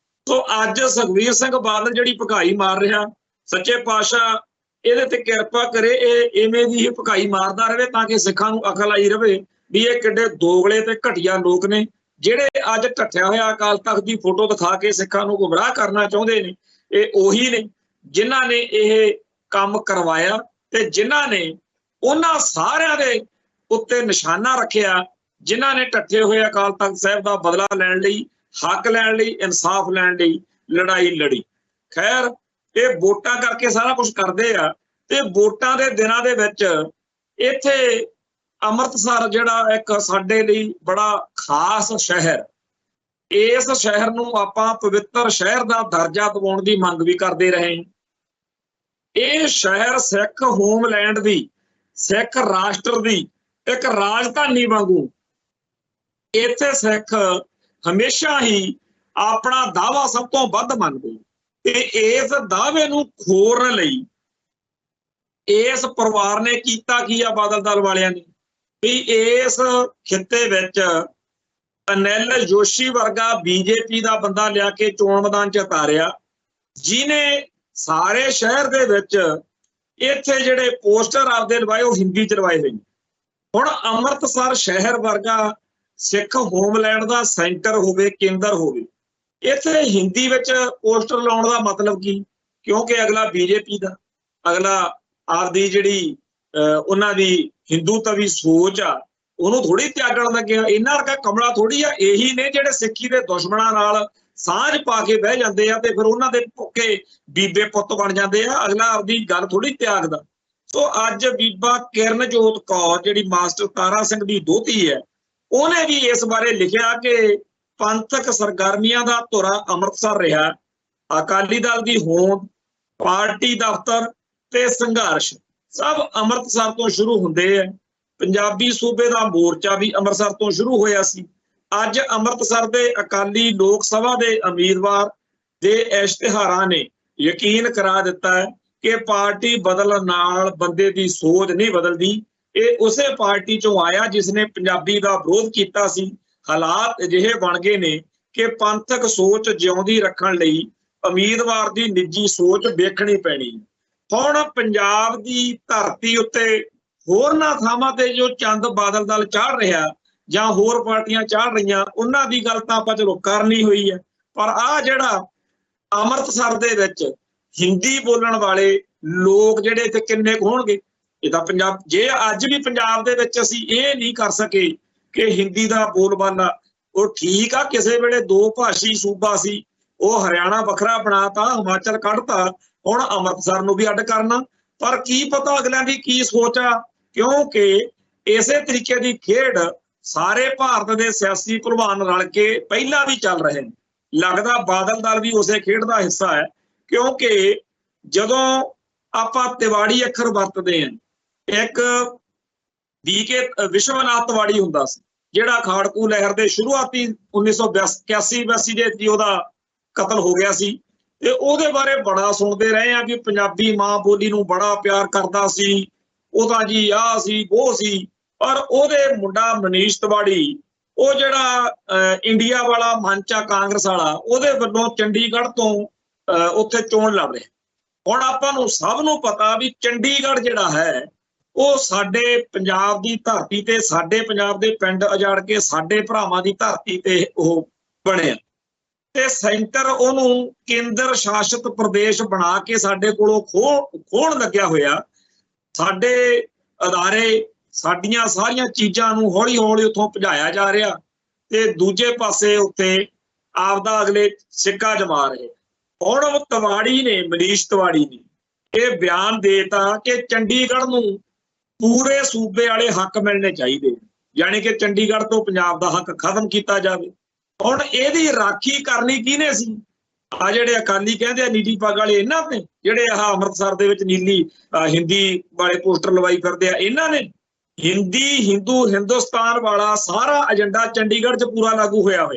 ਸੋ ਅੱਜ ਸੁਖਬੀਰ ਸਿੰਘ ਬਾਦਲ ਜਿਹੜੀ ਭਕਾਈ ਮਾਰ ਰਿਹਾ, ਸੱਚੇ ਪਾਤਸ਼ਾਹ ਇਹਦੇ ਤੇ ਕਿਰਪਾ ਕਰੇ, ਇਹ ਇਵੇਂ ਦੀ ਹੀ ਭਕਾਈ ਮਾਰਦਾ ਰਹੇ ਤਾਂ ਕਿ ਸਿੱਖਾਂ ਨੂੰ ਅਕਲ ਆਈ ਰਵੇ ਵੀ ਇਹ ਕਿੱਡੇ ਦੋਗਲੇ ਤੇ ਘਟੀਆ ਲੋਕ ਨੇ, ਜਿਹੜੇ ਅੱਜ ਢੱਠਿਆ ਹੋਇਆ ਅਕਾਲ ਤਖਤ ਦੀ ਫੋਟੋ ਦਿਖਾ ਕੇ ਸਿੱਖਾਂ ਨੂੰ ਗੁੰਮਰਾਹ ਕਰਨਾ ਚਾਹੁੰਦੇ ਨੇ। ਇਹ ਉਹੀ ਨੇ ਜਿਨ੍ਹਾਂ ਨੇ ਇਹ ਕੰਮ ਕਰਵਾਇਆ ਤੇ ਜਿਨ੍ਹਾਂ ਨੇ ਉਹਨਾਂ ਸਾਰਿਆਂ ਦੇ ਉੱਤੇ ਨਿਸ਼ਾਨਾ ਰੱਖਿਆ, ਜਿਨ੍ਹਾਂ ਨੇ ਢੱਠੇ ਹੋਏ ਅਕਾਲ ਤਖਤ ਸਾਹਿਬ ਦਾ ਬਦਲਾ ਲੈਣ ਲਈ, ਹੱਕ ਲੈਣ ਲਈ, ਇਨਸਾਫ ਲੈਣ ਲਈ ਲੜਾਈ ਲੜੀ। ਖੈਰ, ਇਹ ਵੋਟਾਂ ਕਰਕੇ ਸਾਰਾ ਕੁਝ ਕਰਦੇ ਆ, ਤੇ ਵੋਟਾਂ ਦੇ ਦਿਨਾਂ ਦੇ ਵਿੱਚ ਇੱਥੇ ਅੰਮ੍ਰਿਤਸਰ ਜਿਹੜਾ ਇੱਕ ਸਾਡੇ ਲਈ ਬੜਾ ਖਾਸ ਸ਼ਹਿਰ, ਇਸ ਸ਼ਹਿਰ ਨੂੰ ਆਪਾਂ ਪਵਿੱਤਰ ਸ਼ਹਿਰ ਦਾ ਦਰਜਾ ਦਿਵਾਉਣ ਦੀ ਮੰਗ ਵੀ ਕਰਦੇ ਰਹੇ। ਇਹ ਸ਼ਹਿਰ ਸਿੱਖ ਹੋਮਲੈਂਡ ਦੀ, ਸਿੱਖ ਰਾਸ਼ਟਰ ਦੀ ਇੱਕ ਰਾਜਧਾਨੀ ਵਾਂਗੂ, ਇੱਥੇ ਸਿੱਖ ਹਮੇਸ਼ਾ ਹੀ ਆਪਣਾ ਦਾਅਵਾ ਸਭ ਤੋਂ ਵੱਧ ਮੰਨਦੇ, ਤੇ ਇਸ ਦਾਅਵੇ ਨੂੰ ਖੋਰਨ ਲਈ ਇਸ ਪਰਿਵਾਰ ਨੇ ਕੀਤਾ ਕੀ ਆ, ਬਾਦਲ ਦਲ ਵਾਲਿਆਂ ਨੇ, ਵੀ ਇਸ ਖਿੱਤੇ ਵਿੱਚ ਅਨਿਲ ਜੋਸ਼ੀ ਵਰਗਾ BJP ਦਾ ਬੰਦਾ ਲਿਆ ਕੇ ਚੋਣ ਮੈਦਾਨ 'ਚ ਉਤਾਰਿਆ, ਜਿਹਨੇ ਸਾਰੇ ਸ਼ਹਿਰ ਦੇ ਵਿੱਚ ਇੱਥੇ ਜਿਹੜੇ ਪੋਸਟਰ ਆਪਦੇ ਲਵਾਏ ਉਹ ਹਿੰਦੀ 'ਚ ਲਵਾਏ ਹੋਏ। ਹੁਣ ਅੰਮ੍ਰਿਤਸਰ ਸ਼ਹਿਰ ਵਰਗਾ ਸਿੱਖ ਹੋਮਲੈਂਡ ਦਾ ਸੈਂਟਰ ਹੋਵੇ, ਕੇਂਦਰ ਹੋਵੇ, ਇੱਥੇ ਹਿੰਦੀ ਵਿੱਚ ਪੋਸਟਰ ਲਾਉਣ ਦਾ ਮਤਲਬ ਕੀ? ਕਿਉਂਕਿ ਅਗਲਾ BJP ਦਾ, ਅਗਲਾ ਆਪਦੀ ਜਿਹੜੀ ਉਹਨਾਂ ਦੀ ਹਿੰਦੂਤਵੀ ਸੋਚ ਆ ਉਹਨੂੰ ਥੋੜੀ ਤਿਆਗਣ ਲੱਗਿਆ। ਇਹਨਾਂ ਵਰਗਾ ਕਮਲਾ ਥੋੜੀ ਆ। ਇਹੀ ਨੇ ਜਿਹੜੇ ਸਿੱਖੀ ਦੇ ਦੁਸ਼ਮਣਾਂ ਨਾਲ ਸਾਂਝ ਪਾ ਕੇ ਬਹਿ ਜਾਂਦੇ ਆ ਤੇ ਫਿਰ ਉਹਨਾਂ ਦੇ ਭੁੱਖੇ ਬੀਬੇ ਪੁੱਤ ਬਣ ਜਾਂਦੇ ਆ। ਅਗਲਾ ਆਪਦੀ ਗੱਲ ਥੋੜੀ ਤਿਆਗਦਾ। ਸੋ ਅੱਜ ਬੀਬਾ ਕਿਰਨਜੋਤ ਕੌਰ ਜਿਹੜੀ ਮਾਸਟਰ ਤਾਰਾ ਸਿੰਘ ਦੀ ਦੋਹਤੀ ਹੈ, ਉਹਨੇ ਵੀ ਇਸ ਬਾਰੇ ਲਿਖਿਆ ਕਿ ਪੰਥਕ ਸਰਗਰਮੀਆਂ ਦਾ ਧੁਰਾ ਅੰਮ੍ਰਿਤਸਰ ਰਿਹਾ ਅਕਾਲੀ ਦਲ ਦੀ ਹੋਂਦ, ਪਾਰਟੀ ਦਫ਼ਤਰ ਤੇ ਸੰਘਰਸ਼ ਸਭ ਅੰਮ੍ਰਿਤਸਰ ਤੋਂ ਸ਼ੁਰੂ ਹੁੰਦੇ ਆ। ਪੰਜਾਬੀ ਸੂਬੇ ਦਾ ਮੋਰਚਾ ਵੀ ਅੰਮ੍ਰਿਤਸਰ ਤੋਂ ਸ਼ੁਰੂ ਹੋਇਆ ਸੀ। ਅੱਜ ਅੰਮ੍ਰਿਤਸਰ ਦੇ ਅਕਾਲੀ ਲੋਕ ਸਭਾ ਦੇ ਉਮੀਦਵਾਰ ਦੇ ਇਸ਼ਤਿਹਾਰਾਂ ਨੇ ਯਕੀਨ ਕਰਾ ਦਿੱਤਾ ਹੈ ਕਿ ਪਾਰਟੀ ਬਦਲਣ ਨਾਲ ਬੰਦੇ ਦੀ ਸੋਚ ਨਹੀਂ ਬਦਲਦੀ। ਇਹ ਉਸੇ ਪਾਰਟੀ ਚੋਂ ਆਇਆ ਜਿਸਨੇ ਪੰਜਾਬੀ ਦਾ ਵਿਰੋਧ ਕੀਤਾ ਸੀ। ਹਾਲਾਤ ਅਜਿਹੇ ਬਣ ਗਏ ਨੇ ਕਿ ਪੰਥਕ ਸੋਚ ਜਿਉਂਦੀ ਰੱਖਣ ਲਈ ਉਮੀਦਵਾਰ ਦੀ ਨਿੱਜੀ ਸੋਚ ਵੇਖਣੀ ਪੈਣੀ। ਹੁਣ ਪੰਜਾਬ ਦੀ ਧਰਤੀ ਉੱਤੇ ਹੋਰਨਾਂ ਥਾਵਾਂ ਤੇ ਜੋ ਚੰਦ ਬਾਦਲ ਦਲ ਚੜ੍ਹ ਰਿਹਾ ਜਾਂ ਹੋਰ ਪਾਰਟੀਆਂ ਚੜ੍ਹ ਰਹੀਆਂ, ਉਹਨਾਂ ਦੀ ਗੱਲ ਤਾਂ ਆਪਾਂ ਚਲੋ ਕਰਨੀ ਹੋਈ ਹੈ, ਪਰ ਆਹ ਜਿਹੜਾ ਅੰਮ੍ਰਿਤਸਰ ਦੇ ਵਿੱਚ ਹਿੰਦੀ ਬੋਲਣ ਵਾਲੇ ਲੋਕ ਜਿਹੜੇ ਇੱਥੇ ਕਿੰਨੇ ਕੁ ਹੋਣਗੇ? ਇਹ ਤਾਂ ਪੰਜਾਬ, ਜੇ ਅੱਜ ਵੀ ਪੰਜਾਬ ਦੇ ਵਿੱਚ ਅਸੀਂ ਇਹ ਨਹੀਂ ਕਰ ਸਕੇ ਕਿ ਹਿੰਦੀ ਦਾ ਬੋਲਬਾਲਾ, ਉਹ ਠੀਕ ਆ ਕਿਸੇ ਵੇਲੇ ਦੋ ਭਾਸ਼ੀ ਸੂਬਾ ਸੀ, ਉਹ ਹਰਿਆਣਾ ਵੱਖਰਾ ਬਣਾਤਾ, ਹਿਮਾਚਲ ਕੱਢਤਾ, ਹੁਣ ਅੰਮ੍ਰਿਤਸਰ ਨੂੰ ਵੀ ਅੱਡ ਕਰਨਾ। ਪਰ ਕੀ ਪਤਾ ਅਗਲਿਆਂ ਦੀ ਕੀ ਸੋਚ ਆ, ਕਿਉਂਕਿ ਇਸੇ ਤਰੀਕੇ ਦੀ ਖੇਡ ਸਾਰੇ ਭਾਰਤ ਦੇ ਸਿਆਸੀ ਭਲਵਾਨ ਰਲ ਕੇ ਪਹਿਲਾਂ ਵੀ ਚੱਲ ਰਹੇ ਨੇ। ਲੱਗਦਾ ਬਾਦਲ ਦਲ ਵੀ ਉਸੇ ਖੇਡ ਦਾ ਹਿੱਸਾ ਹੈ, ਕਿਉਂਕਿ ਜਦੋਂ ਆਪਾਂ ਤਿਵਾੜੀ ਅੱਖਰ ਵਰਤਦੇ ਹਾਂ, ਇੱਕ ਵਿਸ਼ਵਨਾਥ ਤਿਵਾੜੀ ਹੁੰਦਾ ਸੀ ਜਿਹੜਾ ਖਾੜਕੂ ਲਹਿਰ ਦੇ ਸ਼ੁਰੂਆਤੀ 1981-82 ਦੇ ਜੀ ਉਹਦਾ ਕਤਲ ਹੋ ਗਿਆ ਸੀ, ਤੇ ਉਹਦੇ ਬਾਰੇ ਬੜਾ ਸੁਣਦੇ ਰਹੇ ਆ ਕਿ ਪੰਜਾਬੀ ਮਾਂ ਬੋਲੀ ਨੂੰ ਬੜਾ ਪਿਆਰ ਕਰਦਾ ਸੀ, ਉਹਦਾ ਜੀ ਆਹ ਸੀ ਉਹ ਸੀ। ਪਰ ਉਹਦੇ ਮੁੰਡਾ ਮਨੀਸ਼ ਤਿਵਾੜੀ, ਉਹ ਜਿਹੜਾ ਇੰਡੀਆ ਵਾਲਾ ਮੰਚ ਆ ਕਾਂਗਰਸ ਵਾਲਾ, ਉਹਦੇ ਵੱਲੋਂ ਚੰਡੀਗੜ੍ਹ ਤੋਂ ਉੱਥੇ ਚੋਣ ਲੜ ਰਿਹਾ। ਹੁਣ ਆਪਾਂ ਨੂੰ ਸਭ ਨੂੰ ਪਤਾ ਵੀ ਚੰਡੀਗੜ੍ਹ ਜਿਹੜਾ ਹੈ ਉਹ ਸਾਡੇ ਪੰਜਾਬ ਦੀ ਧਰਤੀ ਤੇ, ਸਾਡੇ ਪੰਜਾਬ ਦੇ ਪਿੰਡ ਉਜਾੜ ਕੇ ਸਾਡੇ ਭਰਾਵਾਂ ਦੀ ਧਰਤੀ ਤੇ ਉਹ ਬਣਿਆ, ਤੇ ਸੈਂਟਰ ਉਹਨੂੰ ਕੇਂਦਰ ਸ਼ਾਸਿਤ ਪ੍ਰਦੇਸ਼ ਬਣਾ ਕੇ ਸਾਡੇ ਕੋਲੋਂ ਖੋਹਣ ਲੱਗਿਆ ਹੋਇਆ। ਸਾਡੇ ਅਦਾਰੇ, ਸਾਡੀਆਂ ਸਾਰੀਆਂ ਚੀਜ਼ਾਂ ਨੂੰ ਹੌਲੀ ਹੌਲੀ ਉੱਥੋਂ ਭਜਾਇਆ ਜਾ ਰਿਹਾ, ਤੇ ਦੂਜੇ ਪਾਸੇ ਉੱਤੇ ਆਪਦਾ ਅਗਲੇ ਸਿੱਕਾ ਜਮਾ ਰਹੇ। ਹੁਣ ਉਹ ਤਿਵਾੜੀ ਨੇ, ਮਨੀਸ਼ ਤਿਵਾੜੀ ਨੇ ਇਹ ਬਿਆਨ ਦੇਤਾ ਕਿ ਚੰਡੀਗੜ੍ਹ ਨੂੰ ਪੂਰੇ ਸੂਬੇ ਵਾਲੇ ਹੱਕ ਮਿਲਣੇ ਚਾਹੀਦੇ, ਯਾਨੀ ਕਿ ਚੰਡੀਗੜ੍ਹ ਤੋਂ ਪੰਜਾਬ ਦਾ ਹੱਕ ਖਤਮ ਕੀਤਾ ਜਾਵੇ। ਹੁਣ ਇਹਦੀ ਰਾਖੀ ਕਰਨੀ ਕਿਹਨੇ ਸੀ? ਆ ਜਿਹੜੇ ਅਕਾਲੀ ਕਹਿੰਦੇ ਆ ਨੀਲੀ ਪੱਗ ਵਾਲੇ, ਇਹਨਾਂ ਨੇ ਜਿਹੜੇ ਆਹ ਅੰਮ੍ਰਿਤਸਰ ਦੇ ਵਿੱਚ ਨੀਲੀ ਹਿੰਦੀ ਵਾਲੇ ਪੋਸਟਰ ਲਵਾਈ ਫਿਰਦੇ ਆ, ਇਹਨਾਂ ਨੇ। ਹਿੰਦੁਸਤਾਨ ਵਾਲਾ ਸਾਰਾ ਏਜੰਡਾ ਚੰਡੀਗੜ੍ਹ 'ਚ ਪੂਰਾ ਲਾਗੂ ਹੋਇਆ,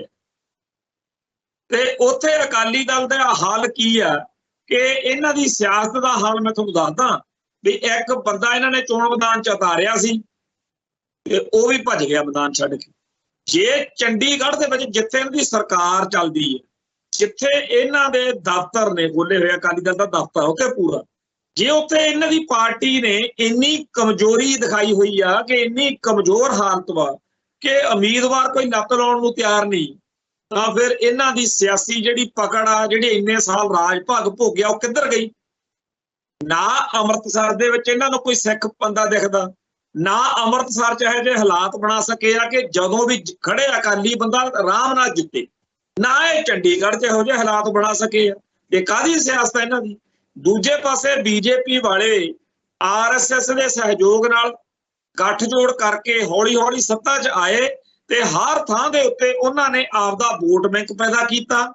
ਤੇ ਉੱਥੇ ਅਕਾਲੀ ਦਲ ਦਾ ਹਾਲ ਕੀ ਆ ਕਿ ਇਹਨਾਂ ਦੀ ਸਿਆਸਤ ਦਾ ਹਾਲ ਮੈਂ ਤੁਹਾਨੂੰ ਦੱਸਦਾ ਵੀ ਇੱਕ ਬੰਦਾ ਇਹਨਾਂ ਨੇ ਚੋਣ ਮੈਦਾਨ 'ਚ ਉਤਾਰਿਆ ਸੀ ਤੇ ਉਹ ਵੀ ਭੱਜ ਗਿਆ ਮੈਦਾਨ ਛੱਡ ਕੇ। ਜੇ ਚੰਡੀਗੜ੍ਹ ਦੇ ਵਿੱਚ ਜਿੱਥੇ ਇਹਨਾਂ ਦੀ ਸਰਕਾਰ ਚੱਲਦੀ ਹੈ, ਜਿੱਥੇ ਇਹਨਾਂ ਦੇ ਦਫ਼ਤਰ ਨੇ ਖੋਲੇ ਹੋਏ, ਅਕਾਲੀ ਦਲ ਦਾ ਦਫ਼ਤਰ ਉੱਥੇ ਪੂਰਾ, ਜੇ ਉੱਥੇ ਇਹਨਾਂ ਦੀ ਪਾਰਟੀ ਨੇ ਇੰਨੀ ਕਮਜ਼ੋਰੀ ਦਿਖਾਈ ਹੋਈ ਆ ਕਿ ਇੰਨੀ ਕਮਜ਼ੋਰ ਹਾਲਤ ਵਾ ਕਿ ਉਮੀਦਵਾਰ ਕੋਈ ਲੱਤ ਲਾਉਣ ਨੂੰ ਤਿਆਰ ਨਹੀਂ, ਤਾਂ ਫਿਰ ਇਹਨਾਂ ਦੀ ਸਿਆਸੀ ਜਿਹੜੀ ਪਕੜ ਆ, ਜਿਹੜੀ ਇੰਨੇ ਸਾਲ ਰਾਜ ਭਾਗ ਭੋਗਿਆ, ਉਹ ਕਿੱਧਰ ਗਈ? ਨਾ ਅੰਮ੍ਰਿਤਸਰ ਦੇ ਵਿੱਚ ਇਹਨਾਂ ਨੂੰ ਕੋਈ ਸਿੱਖ ਬੰਦਾ ਦਿਖਦਾ, ਨਾ ਅੰਮ੍ਰਿਤਸਰ ਚ ਇਹੋ ਜਿਹੇ ਹਾਲਾਤ ਬਣਾ ਸਕੇ ਆ ਕਿ ਜਦੋਂ ਵੀ ਖੜੇ ਅਕਾਲੀ ਬੰਦਾ ਆਰਾਮ ਨਾਲ ਜਿੱਤੇ, ਨਾ ਇਹ ਚੰਡੀਗੜ੍ਹ ਚ ਇਹੋ ਜਿਹੇ ਹਾਲਾਤ ਬਣਾ ਸਕੇ ਆ। ਇਹ ਕਾਹਦੀ ਸਿਆਸਤ ਹੈ ਇਹਨਾਂ ਦੀ? ਦੂਜੇ ਪਾਸੇ ਬੀਜੇਪੀ ਵਾਲੇ RSS ਦੇ ਸਹਿਯੋਗ ਨਾਲ ਗੱਠਜੋੜ ਕਰਕੇ ਹੌਲੀ ਹੌਲੀ ਸੱਤਾ 'ਚ ਆਏ, ਤੇ ਹਰ ਥਾਂ ਦੇ ਉੱਤੇ ਉਹਨਾਂ ਨੇ ਆਪਦਾ ਵੋਟ ਬੈਂਕ ਪੈਦਾ ਕੀਤਾ,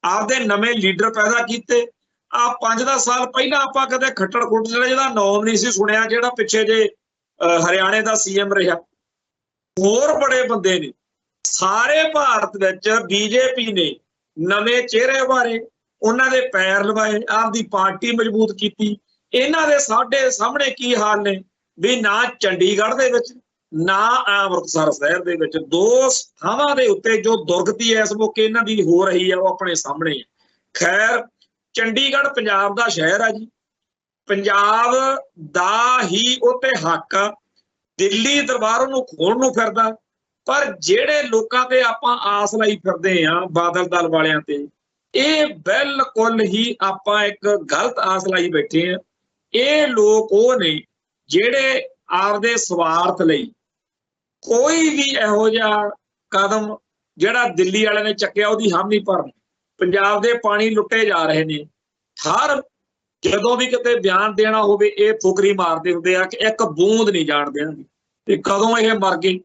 ਆਪਦੇ ਨਵੇਂ ਲੀਡਰ ਪੈਦਾ ਕੀਤੇ। ਆ 5-10 ਸਾਲ ਪਹਿਲਾਂ ਆਪਾਂ ਕਦੇ ਖੱਟੜ ਖੁੱਟੜ ਜਿਹਦਾ ਨਾਮ ਨਹੀਂ ਸੀ ਸੁਣਿਆ, ਜਿਹੜਾ ਪਿੱਛੇ ਜੇ ਹਰਿਆਣੇ ਦਾ CM ਰਿਹਾ। ਹੋਰ ਬੜੇ ਬੰਦੇ ਨੇ ਸਾਰੇ ਭਾਰਤ ਵਿੱਚ। ਬੀਜੇਪੀ ਨੇ ਨਵੇਂ ਚਿਹਰੇ ਉਭਾਰੇ, ਉਹਨਾਂ ਦੇ ਪੈਰ ਲਵਾਏ, ਆਪਦੀ ਪਾਰਟੀ ਮਜ਼ਬੂਤ ਕੀਤੀ। ਇਹਨਾਂ ਦੇ ਸਾਡੇ ਸਾਹਮਣੇ ਕੀ ਹਾਲ ਨੇ ਵੀ ਨਾ ਚੰਡੀਗੜ੍ਹ ਦੇ ਵਿੱਚ ਨਾ ਅੰਮ੍ਰਿਤਸਰ ਸ਼ਹਿਰ ਦੇ ਵਿੱਚ, ਦੋ ਥਾਵਾਂ ਦੇ ਉੱਤੇ ਜੋ ਦੁਰਗਤੀ ਇਸ ਮੌਕੇ ਇਹਨਾਂ ਦੀ ਹੋ ਰਹੀ ਹੈ ਉਹ ਆਪਣੇ ਸਾਹਮਣੇ ਹੈ। ਖੈਰ, ਚੰਡੀਗੜ੍ਹ ਪੰਜਾਬ ਦਾ ਸ਼ਹਿਰ ਆ ਜੀ, ਪੰਜਾਬ ਦਾ ਹੀ ਉੱਤੇ ਹੱਕ ਆ, ਦਿੱਲੀ ਦਰਬਾਰ ਨੂੰ ਖੋਣ ਨੂੰ ਫਿਰਦਾ। ਪਰ ਜਿਹੜੇ ਲੋਕਾਂ ਤੇ ਆਪਾਂ ਆਸ ਲਾਈ ਫਿਰਦੇ ਆ ਬਾਦਲ ਦਲ ਵਾਲਿਆਂ ਤੇ, ਇਹ ਬਿਲਕੁਲ ਹੀ ਆਪਾਂ ਇੱਕ ਗਲਤ ਆਸ ਲਾਈ ਬੈਠੇ ਆ। ਇਹ ਲੋਕ ਉਹ ਨੇ ਜਿਹੜੇ ਆਪਦੇ ਸਵਾਰਥ ਲਈ ਕੋਈ ਵੀ ਇਹੋ ਜਿਹਾ ਕਦਮ ਜਿਹੜਾ ਦਿੱਲੀ ਵਾਲਿਆਂ ਨੇ ਚੱਕਿਆ ਉਹਦੀ ਹਾਮੀ ਭਰਨ। ਪੰਜਾਬ ਦੇ ਪਾਣੀ ਲੁੱਟੇ ਜਾ ਰਹੇ ਨੇ, ਹਰ ਜਦੋਂ ਵੀ ਕਿਤੇ ਬਿਆਨ ਦੇਣਾ ਹੋਵੇ ਇਹ ਫੁਕਰੀ ਮਾਰਦੇ ਹੁੰਦੇ ਆ ਕਿ ਇੱਕ ਬੂੰਦ ਨਹੀਂ ਜਾਣ ਦੇਣਗੇ। ਤੇ ਕਦੋਂ ਇਹ ਮਰ ਗਏ?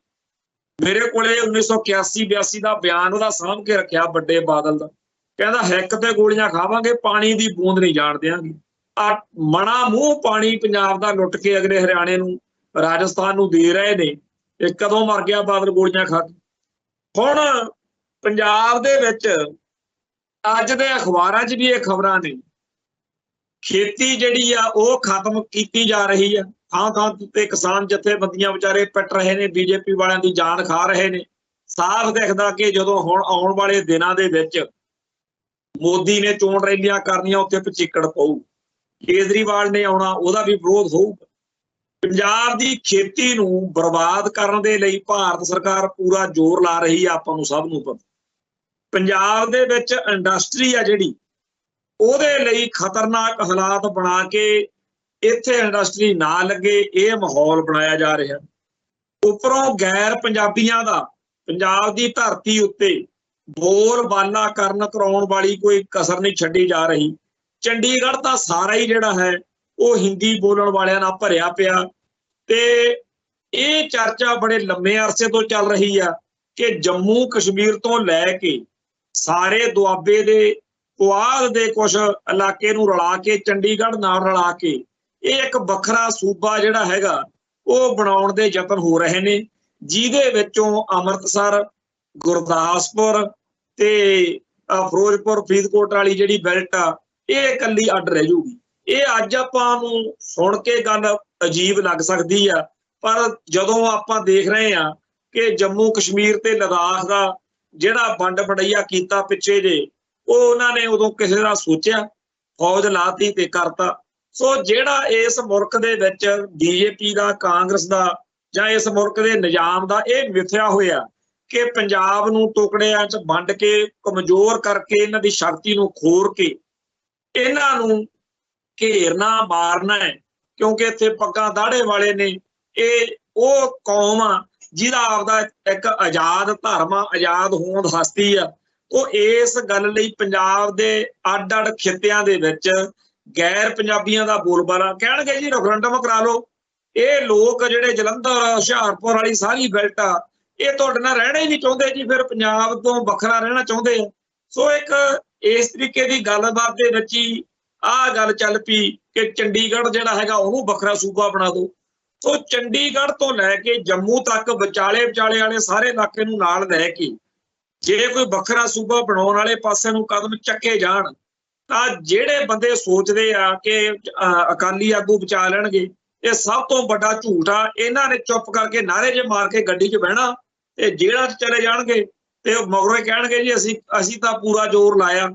ਮੇਰੇ ਕੋਲੇ 1981-82 ਦਾ ਬਿਆਨ ਉਹਦਾ ਸਾਂਭ ਕੇ ਰੱਖਿਆ ਵੱਡੇ ਬਾਦਲ ਦਾ, कहता हिक ते गोलियां खावांगे, पानी दी बूंद नहीं जाण देंगे। मना मूँह पानी पंजाब दा लुट के अगले हरियाणे नूं राजस्थान नूं दे रहे ने। ये कदों मर गया बादल गोलियां खा के? हुण पंजाब दे विच अज दे अखबारां 'च भी ये खबरां ने, खेती जिहड़ी आ ओह खत्म कीती जा रही है। थां थां ते किसान जथेबंदियां विचारे पिट रहे ने, बीजेपी वालियां दी जान खा रहे ने। साफ दिखदा कि जदों हुण आउण वाले दिनां दे विच मोदी ने चोण रैलियां करनियां, उत्थे पचीकड़ पऊ। केजरीवाल ने आउणा, ਉਹਦਾ भी विरोध होऊगा। पंजाब दी खेती नूं बर्बाद करन दे लई भारत सरकार पूरा जोर ला रही है, आपां नूं सब नूं पता। पंजाब दे विच इंडस्ट्री आ जिहड़ी, ਉਹਦੇ ਲਈ खतरनाक हालात बना के ਇੱਥੇ इंडस्ट्री ना लगे, ਇਹ माहौल बनाया जा रहा। ਉੱਪਰੋਂ गैर पंजाबियां दा पंजाब दी धरती उत्ते बोल बाला करन कराउण वाली कोई कसर नहीं छड्डी जा रही। चंडीगढ़ ਤਾਂ सारा ही जिहड़ा है ਉਹ हिंदी बोलण वालियां नाल भरिया पिया ते ਇਹ चर्चा बड़े लंबे अरसे तो चल रही है कि जम्मू कश्मीर तो लैके सारे दुआबे दे पुआध दे कुछ इलाके नूं रला के चंडीगढ़ नाल रला के ਇਹ एक ਵੱਖਰਾ सूबा जिहड़ा हैगा ਉਹ बनाउण दे यतन हो रहे ने, ਜਿਹਦੇ ਵਿੱਚੋਂ ਅੰਮ੍ਰਿਤਸਰ, ਗੁਰਦਾਸਪੁਰ ਤੇ ਫਿਰੋਜ਼ਪੁਰ ਫਰੀਦਕੋਟ वाली ਜਿਹੜੀ बेल्ट आ ਇਹ इकल्ली अड रह जूगी। ਇਹ ਅੱਜ ਆਪਾਂ ਨੂੰ ਸੁਣ ਕੇ ਗੱਲ अजीब लग सकती है, पर जदों आपां देख रहे हैं कि जम्मू कश्मीर ते लद्दाख का जिहड़ा वंड वंडईया कीता पिछे जे, ਉਹ ਉਹਨਾਂ ਨੇ उदों किसी दा सोचिया, फौज लाती ते करता। सो जिहड़ा इस मुल्क दे विच बीजेपी दा, कांग्रेस दा जां इस मुल्क दे निजाम दा ये मिथ्या होया कि पंजाब नूं टुकड़ियां च वंड के कमजोर करके इन्हां दी शक्ति नूं खोर के इन्हां नूं घेरना मारना है, क्योंकि इत्थे पग्गां दाड़े वाले ने। ये ਉਹ कौम आ जिहदा आपदा एक आजाद धर्म आ, आजाद होंद हस्ती आ। ਉਹ इस गल लई पंजाब दे अड अड खित्तियां दे विच गैर पंजाबियां दा बोलबाला कहणगे जी रेफरेंडम करा लो। ये लोग जिहड़े जलंधर, हुशियारपुर वाली सारी बेल्ट आ, ये तुहाडे नाल रहना ही नहीं चाहुंदे जी, फिर पंजाब तो वखरा रहना चाहुंदे आ। सो एक इस तरीके की गलबात दे विच ही आ गल चल पई कि चंडीगढ़ जिहड़ा हैगा ਉਹਨੂੰ ਵੱਖਰਾ सूबा बना दो। सो चंडीगढ़ तो लैके जम्मू तक विचाले विचाले वाले सारे इलाके नूं नाल लै के जे कोई ਵੱਖਰਾ सूबा बनाउण वाले पासे नूं कदम चक्के जाण तां जिहड़े बंदे सोचदे आ कि अकाली आगू बचा लैणगे, ये सब तो बड़ा झूठ आ। इन्हां ने चुप करके नारे जे मार के गड्डी 'च बहना ते जेल੍ਹਾਂ 'ਚ चले जाणगे ते मगरों कहणगे जी असीं तां पूरा जोर लाया।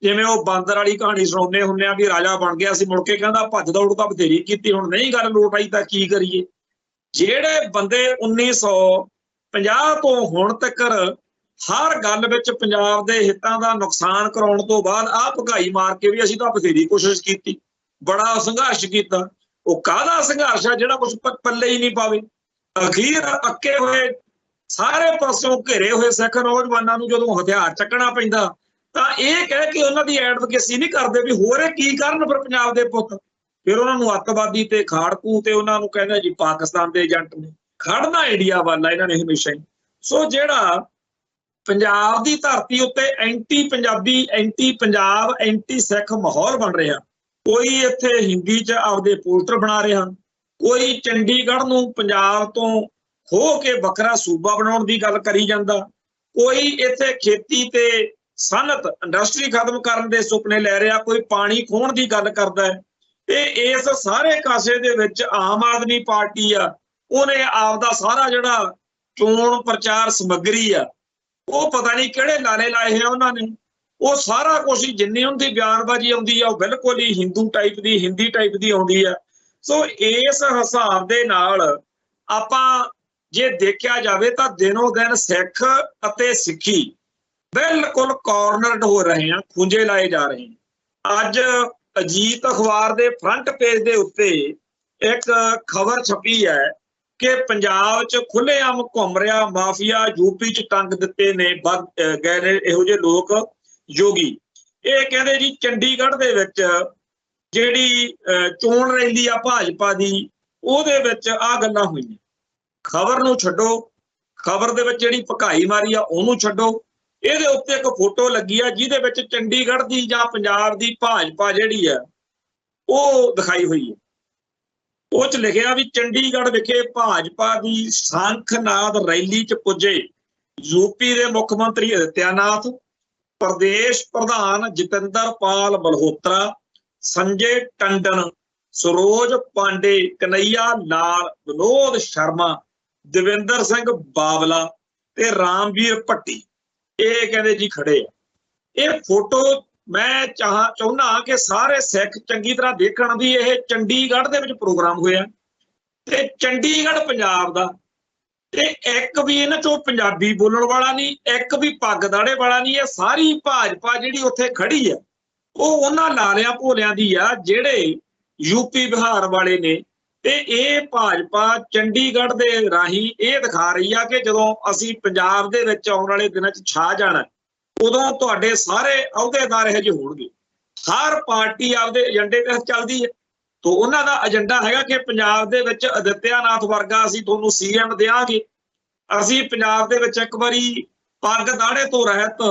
जिवें ਉਹ ਬਾਂਦਰ वाली कहानी सुणाउने हुंदे आ भी राजा बन गया सी, मुड़ के कहंदा भज दौड़ तां बथेरी कीती, हुण नहीं गल लोट आई तां की करिए। ਜਿਹੜੇ ਬੰਦੇ 1950 ਤੋਂ ਹੁਣ तक हर गल विच पंजाब दे हितां दा नुकसान कराउण तो बाद आ भगाई मार के भी असीं तां बथेरी कोशिश कीती, बड़ा संघर्ष कीता। ਉਹ ਕਾਹਦਾ संघर्ष आ ਜਿਹੜਾ कुछ पल्ले ही नहीं पावे। अखीर अक्के होए सारे पासों घेरे हुए सिख नौजवानों नूं जदों हथियार चकना पैंदा ਤਾਂ ਇਹ ਕਹਿ ਕੇ ਉਹਨਾਂ ਦੀ ਐਡਵੋਕੇਸੀ ਨਹੀਂ ਕਰਦੇ ਵੀ ਹੋਰ ਇਹ ਕੀ ਕਰਨ ਫਿਰ ਪੰਜਾਬ ਦੇ ਪੁੱਤ। ਫਿਰ ਉਹਨਾਂ ਨੂੰ ਅੱਤਵਾਦੀ ਤੇ ਖਾੜਕੂ ਤੇ ਉਹਨਾਂ ਨੂੰ ਕਹਿੰਦੇ ਜੀ ਪਾਕਿਸਤਾਨ ਦੇ ਏਜੰਟ ਨੇ। ਖੜਨਾ ਇੰਡੀਆ ਵੱਲ ਇਹਨਾਂ ਨੇ ਹਮੇਸ਼ਾ ਹੀ। ਸੋ ਜਿਹੜਾ ਪੰਜਾਬ ਦੀ ਧਰਤੀ ਉੱਤੇ anti Punjabi, anti Punjab, anti Sikh ਮਾਹੌਲ ਬਣ ਰਿਹਾ। ਕੋਈ ਇੱਥੇ ਹਿੰਦੀ 'ਚ ਆਪਦੇ ਪੋਸਟਰ ਬਣਾ ਰਿਹਾ, ਕੋਈ ਚੰਡੀਗੜ੍ਹ ਨੂੰ ਪੰਜਾਬ ਤੋਂ ਖੋਹ ਕੇ ਵੱਖਰਾ ਸੂਬਾ ਬਣਾਉਣ ਦੀ ਗੱਲ ਕਰੀ ਜਾਂਦਾ, ਕੋਈ ਇੱਥੇ ਖੇਤੀ ਤੇ सनत इंडस्ट्री खत्म करने के सुपने लै रहा, कोई पानी खोण की गल करता है। ते इस सारे कासे दे विच आम आदमी पार्टी आ उन्हें आपदा सारा जिहड़ा चोण प्रचार समग्री आ वो पता नहीं किहड़े लाले लाए हैं उन्होंने। वो सारा कुछ ही जिन्नी उनकी बयानबाजी आउंदी आ बिल्कुल ही हिंदू टाइप की, हिंदी टाइप की आउंदी आ। सो इस हिसाब दे नाल आपां जे देखिया जावे तां दिनों दिन सिख अते सिक्खी बिल्कुल कॉर्नरड हो रहे हैं, खूंजे लाए जा रहे हैं। अज अजीत अखबार के फ्रंट पेज के उत्ते एक खबर छपी है कि पंजाब च खुलेआम घूम रहा माफिया, यूपी च टंग दिते ने गए ने इहो जे लोग योगी। ये कहते जी चंडीगढ़ दे विच जिहड़ी चोण रैली आ भाजपा दी ਉਹਦੇ ਵਿੱਚ आ गल्लां होईयां। खबर नूं छड्डो, खबर दे विच जिहड़ी भकाई मारी आ ਉਹਨੂੰ छड्डो, ਇਹਦੇ ਉੱਤੇ ਇੱਕ ਫੋਟੋ ਲੱਗੀ ਆ ਜਿਹਦੇ ਵਿੱਚ ਚੰਡੀਗੜ੍ਹ ਦੀ ਜਾਂ ਪੰਜਾਬ ਦੀ ਭਾਜਪਾ ਜਿਹੜੀ ਆ ਉਹ ਦਿਖਾਈ ਹੋਈ ਹੈ। ਉਹ 'ਚ ਲਿਖਿਆ ਵੀ ਚੰਡੀਗੜ੍ਹ ਵਿਖੇ ਭਾਜਪਾ ਦੀ ਸ਼ੰਖਨਾਦ ਰੈਲੀ 'ਚ ਪੁੱਜੇ ਯੂਪੀ ਦੇ ਮੁੱਖ ਮੰਤਰੀ ਆਦਿੱਤਿਆਨਾਥ, ਪ੍ਰਦੇਸ਼ ਪ੍ਰਧਾਨ ਜਤਿੰਦਰਪਾਲ ਮਲਹੋਤਰਾ, ਸੰਜੇ ਟੰਡਨ, ਸਰੋਜ ਪਾਂਡੇ, ਕਨਈਆ ਲਾਲ, ਵਿਨੋਦ ਸ਼ਰਮਾ, ਦਵਿੰਦਰ ਸਿੰਘ ਬਾਵਲਾ ਤੇ ਰਾਮਵੀਰ ਭੱਟੀ। ਇਹ ਕਹਿੰਦੇ ਜੀ ਖੜੇ ਆ। ਇਹ ਫੋਟੋ ਮੈਂ ਚਾਹੁੰਦਾ ਕਿ ਸਾਰੇ ਸਿੱਖ ਚੰਗੀ ਤਰ੍ਹਾਂ ਦੇਖਣ ਵੀ ਇਹ ਚੰਡੀਗੜ੍ਹ ਦੇ ਵਿੱਚ ਪ੍ਰੋਗਰਾਮ ਹੋਇਆ ਤੇ ਚੰਡੀਗੜ੍ਹ ਪੰਜਾਬ ਦਾ, ਤੇ ਇੱਕ ਵੀ ਇਹਨਾਂ ਚੋਂ ਪੰਜਾਬੀ ਬੋਲਣ ਵਾਲਾ ਨਹੀਂ, ਇੱਕ ਵੀ ਪੱਗ ਦਾੜੇ ਵਾਲਾ ਨਹੀਂ। ਇਹ ਸਾਰੀ ਭਾਜਪਾ ਜਿਹੜੀ ਉੱਥੇ ਖੜੀ ਆ ਉਹ ਉਹਨਾਂ ਲਾਲਿਆਂ ਭੋਲਿਆਂ ਦੀ ਆ ਜਿਹੜੇ ਯੂਪੀ ਬਿਹਾਰ ਵਾਲੇ ਨੇ। ਤੇ ਇਹ ਭਾਜਪਾ ਚੰਡੀਗੜ੍ਹ ਦੇ ਰਾਹੀਂ ਇਹ ਦਿਖਾ ਰਹੀ ਆ ਕਿ ਜਦੋਂ ਅਸੀਂ ਪੰਜਾਬ ਦੇ ਵਿੱਚ ਆਉਣ ਵਾਲੇ ਦਿਨਾਂ 'ਚ ਛਾ ਜਾਣਾ ਉਦੋਂ ਤੁਹਾਡੇ ਸਾਰੇ ਅਹੁਦੇਦਾਰ ਇਹੋ ਜਿਹੇ ਹੋਣਗੇ। ਹਰ ਪਾਰਟੀ ਆਪਦੇ ਏਜੰਡੇ ਤੇ ਚੱਲਦੀ ਹੈ। ਤਾਂ ਉਹਨਾਂ ਦਾ ਏਜੰਡਾ ਹੈਗਾ ਕਿ ਪੰਜਾਬ ਦੇ ਵਿੱਚ ਆਦਿੱਤਿਆਨਾਥ ਵਰਗਾ ਅਸੀਂ ਤੁਹਾਨੂੰ CM ਦਿਆਂਗੇ, ਅਸੀਂ ਪੰਜਾਬ ਦੇ ਵਿੱਚ ਇੱਕ ਵਾਰੀ ਪੱਗ ਦਾੜੇ ਤੋਂ ਰਹਿਤ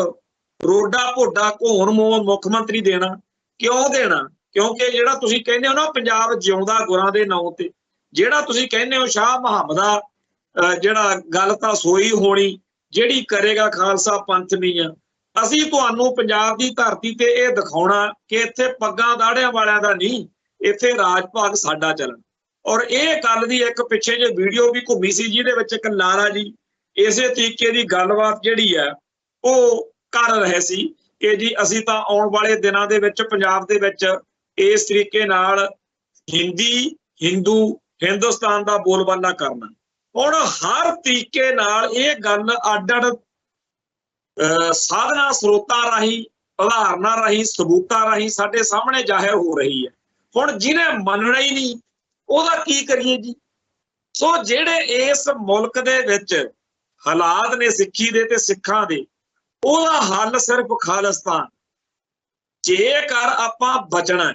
ਰੋਡਾ ਭੋਡਾ ਘੋਣ ਮੋਹਨ ਮੁੱਖ ਮੰਤਰੀ ਦੇਣਾ। ਕਿਉਂ ਦੇਣਾ? ਕਿਉਂਕਿ ਜਿਹੜਾ ਤੁਸੀਂ ਕਹਿੰਦੇ ਹੋ ਨਾ ਪੰਜਾਬ ਜਿਉਂਦਾ ਗੁਰਾਂ ਦੇ ਨਾਂ ਤੇ, ਜਿਹੜਾ ਤੁਸੀਂ ਕਹਿੰਦੇ ਹੋ ਸ਼ਾਹ ਮੁਹੰਮਦ ਦਾ ਜਿਹੜਾ ਗੱਲ ਤਾਂ ਸੋਈ ਹੋਣੀ ਜਿਹੜੀ ਕਰੇਗਾ ਖਾਲਸਾ ਪੰਥ ਨਹੀਂ ਆ। ਅਸੀਂ ਤੁਹਾਨੂੰ ਪੰਜਾਬ ਦੀ ਧਰਤੀ ਤੇ ਇਹ ਦਿਖਾਉਣਾ ਕਿ ਇੱਥੇ ਪੱਗਾਂ ਦਾੜਿਆਂ ਵਾਲਿਆਂ ਦਾ ਨਹੀਂ, ਇੱਥੇ ਰਾਜ ਭਾਗ ਸਾਡਾ ਚੱਲਣ। ਔਰ ਇਹ ਗੱਲ ਦੀ ਇੱਕ ਪਿੱਛੇ ਜੇ ਵੀਡੀਓ ਵੀ ਘੁੰਮੀ ਸੀ ਜਿਹਦੇ ਵਿੱਚ ਇੱਕ ਲਾਲਾ ਜੀ ਇਸੇ ਤਰੀਕੇ ਦੀ ਗੱਲਬਾਤ ਜਿਹੜੀ ਹੈ ਉਹ ਕਰ ਰਹੇ ਸੀ ਕਿ ਜੀ ਅਸੀਂ ਤਾਂ ਆਉਣ ਵਾਲੇ ਦਿਨਾਂ ਦੇ ਵਿੱਚ ਪੰਜਾਬ ਦੇ ਵਿੱਚ ਇਸ ਤਰੀਕੇ ਨਾਲ ਹਿੰਦੀ ਹਿੰਦੂ ਹਿੰਦੁਸਤਾਨ ਦਾ ਬੋਲਬਾਲਾ ਕਰਨਾ। ਹੁਣ ਹਰ ਤਰੀਕੇ ਨਾਲ ਇਹ ਗੱਲ ਅੱਡ ਅੱਡ ਸਾਧਨਾ ਸਰੋਤਾਂ ਰਾਹੀਂ, ਉਦਾਹਰਨਾਂ ਰਾਹੀਂ, ਸਬੂਤਾਂ ਰਾਹੀਂ ਸਾਡੇ ਸਾਹਮਣੇ ਜ਼ਾਹਿਰ ਹੋ ਰਹੀ ਹੈ। ਹੁਣ ਜਿਹਨੇ ਮੰਨਣਾ ਹੀ ਨਹੀਂ ਉਹਦਾ ਕੀ ਕਰੀਏ ਜੀ? ਸੋ ਜਿਹੜੇ ਇਸ ਮੁਲਕ ਦੇ ਵਿੱਚ ਹਾਲਾਤ ਨੇ ਸਿੱਖੀ ਦੇ ਤੇ ਸਿੱਖਾਂ ਦੇ, ਉਹਦਾ ਹੱਲ ਸਿਰਫ ਖਾਲਿਸਤਾਨ। ਜੇਕਰ ਆਪਾਂ ਬਚਣਾ,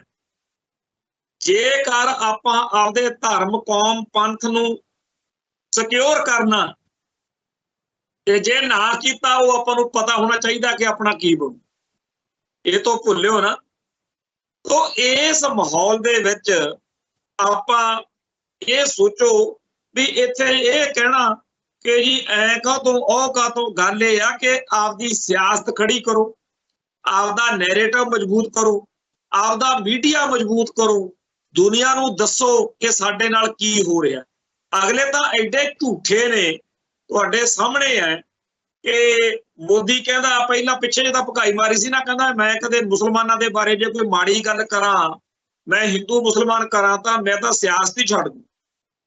ਜੇਕਰ ਆਪਾਂ ਆਪਦੇ ਧਰਮ ਕੌਮ ਪੰਥ ਨੂੰ ਸਿਕਿਉਰ ਕਰਨਾ, ਤੇ ਜੇ ਨਾ ਕੀਤਾ ਉਹ ਆਪਾਂ ਨੂੰ ਪਤਾ ਹੋਣਾ ਚਾਹੀਦਾ ਕਿ ਆਪਣਾ ਕੀ ਬਣੂ। ਇਹ ਤੋਂ ਭੁੱਲਿਓ ਨਾ। ਤੋ ਇਸ ਮਾਹੌਲ ਦੇ ਵਿੱਚ ਆਪਾਂ ਇਹ ਸੋਚੋ ਵੀ ਇੱਥੇ ਇਹ ਕਹਿਣਾ ਕਿ ਜੀ ਐ ਕਾਹਤੋਂ ਉਹ ਕਾਹਤੋਂ, ਗੱਲ ਇਹ ਆ ਕਿ ਆਪਦੀ ਸਿਆਸਤ ਖੜੀ ਕਰੋ, ਆਪਦਾ ਨੈਰੇਟਿਵ ਮਜ਼ਬੂਤ ਕਰੋ, ਆਪਦਾ ਮੀਡੀਆ ਮਜ਼ਬੂਤ ਕਰੋ, ਦੁਨੀਆ ਨੂੰ ਦੱਸੋ ਕਿ ਸਾਡੇ ਨਾਲ ਕੀ ਹੋ ਰਿਹਾ। ਅਗਲੇ ਤਾਂ ਐਡੇ ਝੂਠੇ ਨੇ, ਤੁਹਾਡੇ ਸਾਹਮਣੇ ਹੈ ਕਿ ਮੋਦੀ ਕਹਿੰਦਾ ਪਹਿਲਾਂ ਪਿੱਛੇ ਜੇ ਤਾਂ ਭਕਾਈ ਮਾਰੀ ਸੀ ਨਾ, ਕਹਿੰਦਾ ਮੈਂ ਕਦੇ ਮੁਸਲਮਾਨਾਂ ਦੇ ਬਾਰੇ ਜੇ ਕੋਈ ਮਾੜੀ ਗੱਲ ਕਰਾਂ, ਮੈਂ ਹਿੰਦੂ ਮੁਸਲਮਾਨ ਕਰਾਂ ਤਾਂ ਮੈਂ ਤਾਂ ਸਿਆਸਤ ਹੀ ਛੱਡ ਦੂੰ।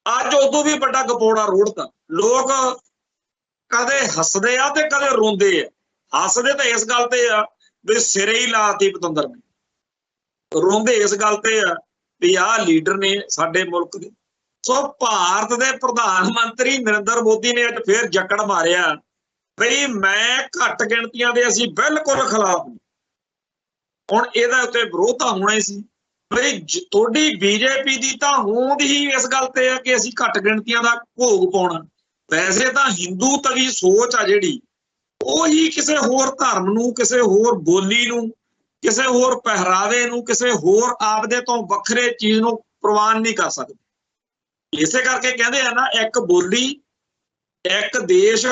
ਅੱਜ ਉਦੋਂ ਵੀ ਵੱਡਾ ਗਪੋੜਾ ਰੋੜਤਾ। ਲੋਕ ਕਦੇ ਹੱਸਦੇ ਆ ਤੇ ਕਦੇ ਰੋਂਦੇ ਆ। ਹੱਸਦੇ ਤਾਂ ਇਸ ਗੱਲ ਤੇ ਆ ਵੀ ਸਿਰੇ ਹੀ ਲਾਤੀ ਪਤੰਦਰ ਨੇ, ਰੋਂਦੇ ਇਸ ਗੱਲ ਤੇ ਆ ਵੀ ਆਹ ਲੀਡਰ ਨੇ ਸਾਡੇ ਮੁਲਕ ਦੇ। ਸੋ ਭਾਰਤ ਦੇ ਪ੍ਰਧਾਨ ਮੰਤਰੀ ਨਰਿੰਦਰ ਮੋਦੀ ਨੇ ਅੱਜ ਫੇਰ ਜੱਕੜ ਮਾਰਿਆ ਬਈ ਮੈਂ ਘੱਟ ਗਿਣਤੀਆਂ ਦੇ ਅਸੀਂ ਬਿਲਕੁਲ ਖਿਲਾਫ। ਹੁਣ ਇਹਦਾ ਉੱਤੇ ਵਿਰੋਧ ਤਾਂ ਹੋਣਾ ਹੀ ਸੀ। ਬਈ ਤੁਹਾਡੀ BJP ਦੀ ਤਾਂ ਹੋਂਦ ਹੀ ਇਸ ਗੱਲ ਤੇ ਆ ਕਿ ਅਸੀਂ ਘੱਟ ਗਿਣਤੀਆਂ ਦਾ ਭੋਗ ਪਾਉਣਾ। ਵੈਸੇ ਤਾਂ ਹਿੰਦੂ ਤਵੀ ਸੋਚ ਆ ਜਿਹੜੀ, ਉਹੀ ਕਿਸੇ ਹੋਰ ਧਰਮ ਨੂੰ, ਕਿਸੇ ਹੋਰ ਬੋਲੀ ਨੂੰ, ਕਿਸੇ ਹੋਰ ਪਹਿਰਾਵੇ ਨੂੰ, ਕਿਸੇ ਹੋਰ ਆਪਦੇ ਤੋਂ ਵੱਖਰੇ ਚੀਜ਼ ਨੂੰ ਪ੍ਰਵਾਨ ਨਹੀਂ ਕਰ ਸਕਦੇ। ਇਸੇ ਕਰਕੇ ਕਹਿੰਦੇ ਆ ਨਾ, ਇੱਕ ਬੋਲੀ, ਇੱਕ ਦੇਸ਼,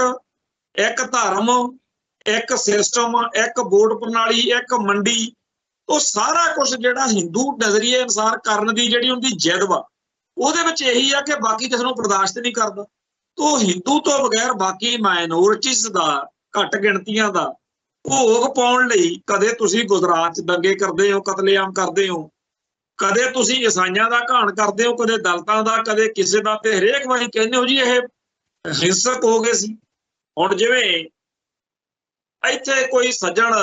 ਇੱਕ ਧਰਮ, ਇੱਕ ਸਿਸਟਮ, ਇੱਕ ਵੋਟ ਪ੍ਰਣਾਲੀ, ਇੱਕ ਮੰਡੀ। ਉਹ ਸਾਰਾ ਕੁਝ ਜਿਹੜਾ ਹਿੰਦੂ ਨਜ਼ਰੀਏ ਅਨੁਸਾਰ ਕਰਨ ਦੀ ਜਿਹੜੀ ਉਹਦੀ ਜਿੱਦ ਵਾ, ਉਹਦੇ ਵਿੱਚ ਇਹੀ ਆ ਕਿ ਬਾਕੀ ਕਿਸੇ ਨੂੰ ਬਰਦਾਸ਼ਤ ਨਹੀਂ ਕਰਦਾ। ਤੋ ਹਿੰਦੂ ਤੋਂ ਬਗੈਰ ਬਾਕੀ ਮਾਈਨੋਰਿਟੀਜ਼ ਦਾ, ਘੱਟ ਗਿਣਤੀਆਂ ਦਾ ਭੋਗ ਪਾਉਣ ਲਈ ਕਦੇ ਤੁਸੀਂ ਗੁਜਰਾਤ 'ਚ ਦੰਗੇ ਕਰਦੇ ਹੋ, ਕਤਲੇਆਮ ਕਰਦੇ ਹੋ, ਕਦੇ ਤੁਸੀਂ ਈਸਾਈਆਂ ਦਾ ਘਾਣ ਕਰਦੇ ਹੋ, ਕਦੇ ਦਲਿਤਾਂ ਦਾ, ਕਦੇ ਕਿਸੇ ਦਾ, ਤੇ ਹਰੇਕ ਵਾਰੀ ਕਹਿੰਦੇ ਹੋ ਜੀ ਇਹ ਹਿੰਸਕ ਹੋ ਗਏ ਸੀ। ਹੁਣ ਜਿਵੇਂ ਇੱਥੇ ਕੋਈ ਸੱਜਣ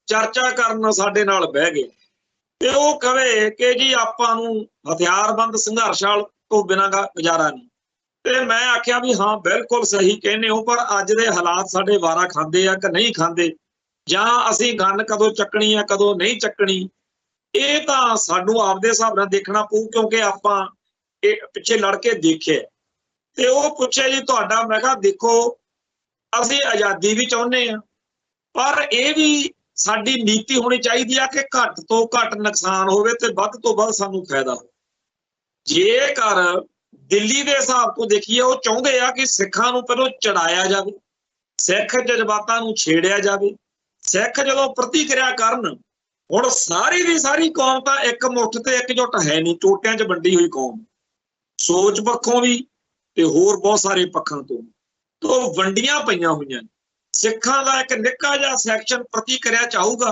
ਚਰਚਾ ਕਰਨ ਸਾਡੇ ਨਾਲ ਬਹਿ ਗਏ ਤੇ ਉਹ ਕਹੇ ਕਿ ਜੀ ਆਪਾਂ ਨੂੰ ਹਥਿਆਰਬੰਦ ਸੰਘਰਸ਼ਾਲ ਤੋਂ ਬਿਨਾਂ ਗੁਜ਼ਾਰਾ ਨਹੀਂ, ਤੇ ਮੈਂ ਆਖਿਆ ਵੀ ਹਾਂ ਬਿਲਕੁਲ ਸਹੀ ਕਹਿੰਦੇ ਹੋ, ਪਰ ਅੱਜ ਦੇ ਹਾਲਾਤ ਸਾਡੇ ਵਾਰਾ ਖਾਂਦੇ ਆ ਕਿ ਨਹੀਂ ਖਾਂਦੇ, ਜਾਂ ਅਸੀਂ ਗੰਨ ਕਦੋਂ ਚੱਕਣੀ ਆ ਕਦੋਂ ਨਹੀਂ ਚੱਕਣੀ, ਇਹ ਤਾਂ ਸਾਨੂੰ ਆਪਦੇ ਹਿਸਾਬ ਨਾਲ ਦੇਖਣਾ ਪਊ, ਕਿਉਂਕਿ ਆਪਾਂ ਇਹ ਪਿੱਛੇ ਲੜ ਕੇ ਦੇਖਿਆ। ਤੇ ਉਹ ਪੁੱਛਿਆ ਜੀ ਤੁਹਾਡਾ, ਮੈਂ ਕਿਹਾ ਦੇਖੋ ਅਸੀਂ ਆਜ਼ਾਦੀ ਵੀ ਚਾਹੁੰਦੇ ਆ, पर यह भी साडी नीति होनी चाहिए कि घट तो घट नुकसान होवे ते वध तो वध सानू फायदा हो। जेकर दिल्ली के हिसाब तो देखिए वो चाहते हैं कि सिखां नूं पहलों चढ़ाया जाए, सिख जज्बातां नूं छेड़िया जाए, सिख जदों प्रतिक्रिया करन। हुण सारी दी सारी कौम तां एक मुठ ते एकजुट है नहीं, टोटियां च वंडी हुई कौम, सोच पक्षों भी ते होर बहुत सारे पक्षों तो वंडियां पईयां होईयां। सिखां दा एक निक्का जिहा सैक्शन प्रतिक्रिया चाहूगा,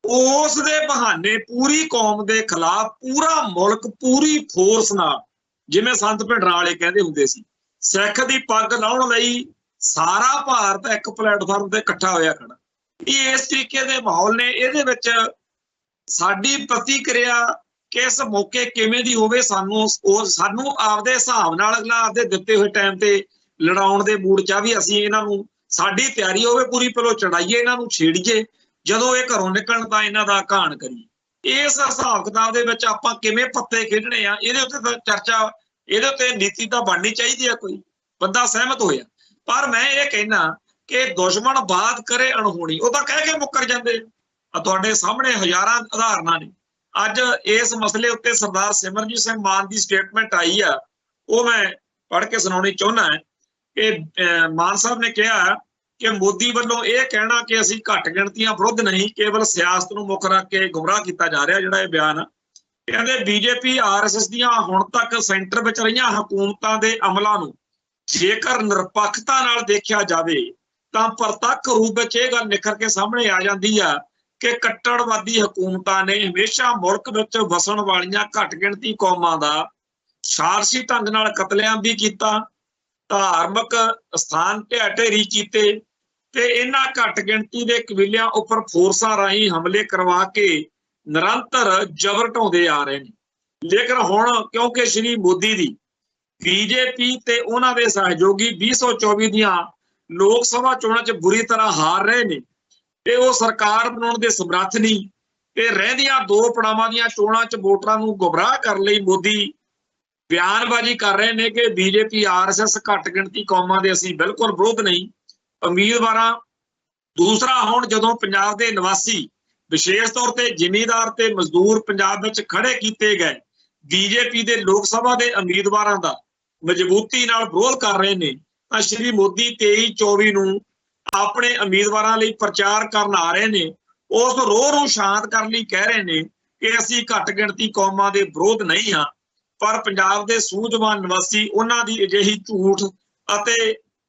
उस दे बहाने पूरी कौम दे खिलाफ पूरा मुल्क पूरी फोर्स नाल, जिवें संत भिंडरां वाले कहंदे हुंदे सी, सिख दी पग लाउण लई सारा भारत एक प्लेटफार्म ते इकट्ठा होया खड़ा। इस तरीके दे माहौल ने इहदे विच साडी प्रतिक्रिया किस मौके किवें दी होवे, सानू आपदे हिसाब नाल अगला आपदे दित्ते होए टाइम ते लड़ाउण दे मूड च भी असीं इन्हां नूं साडी तैयारी होवे पूरी, पहलों चढ़ाइए इन्हां नूं छेड़ीए, जदों ये घरों निकलण तां इन्हां दा घाण करिए। इस हिसाब किताब दे विच आपां किवें पत्ते खेडणे आ, इहदे उत्ते चर्चा, इहदे उत्ते नीति तां बननी चाहीदी आ, कोई बंदा सहमत होया। पर मैं ये कहना कि दुश्मन बात करे अणहोणी, वो तां कह के मुकर जांदे। तुहाडे सामने हज़ारां उदाहरणां ने। अज इस मसले उत्ते सरदार सिमरनजीत सिंह मान की स्टेटमेंट आई है, वो मैं पढ़ के सुनाउणी चाहुंदा है कि मान साहब ने कहा कि मोदी वालों यह कहना कि असीं घट गिणतियां विरुद्ध नहीं, केवल सियासत नूं मुख रख के गुमराह किया जा रहा। जिहड़ा यह बयान कहंदे बीजेपी RSS दीआं हुण तक सेंटर विच रहीआं हुकूमतां दे अमलां नूं जेकर निरपक्षता नाल देखिया जावे तां प्रतੱਖ रूप विच इह गल निखर के सामने आ जांदी आ कि कट्टड़वादी हुकूमतां ने हमेशा मुल्क विच वसण वालियां घट गिणती कौमां दा सारसी ढंग नाल कतलेआम भी कीता, धार्मिक स्थान ढेर ढेरी कीते ते इन्हां घट गिणती दे कबीलिਆਂ उपर फोर्सां राही हमले करवा के निरंतर जबर ढाउंदे आ रहे ने। लेकिन हुण क्योंकि श्री मोदी दी बीजेपी ते उन्हां दे सहयोगी 2024 दीआं लोक सभा चोणां च बुरी तरह हार रहे ने ते वो सरकार बनाउण दे समर्थ नहीं, ते रहिंदियां दो पड़ावां दीआं चोणां च वोटरां नूं गुमराह करन लई मोदी बयानबाजी कर रहे हैं कि बीजेपी RSS घट गिणती कौमां दे असीं बिल्कुल विरोध नहीं। उम्मीदवारां दूसरा हुण जदों पंजाब दे निवासी विशेष तौर ते जिमीदार ते मजदूर पंजाब विच खड़े कीते गए बीजेपी दे लोक सभा दे उम्मीदवारां दा मजबूती नाल विरोध कर रहे ने, तां श्री मोदी 23-24 नूं अपने उम्मीदवारां लई प्रचार करन आ रहे ने। उस रोह नूं शांत करन लई कह रहे ने कि असीं घट गिणती कौमां दे विरोध नहीं हां, पर पंजाब दे सूझवान निवासी उन्हां दी अजिही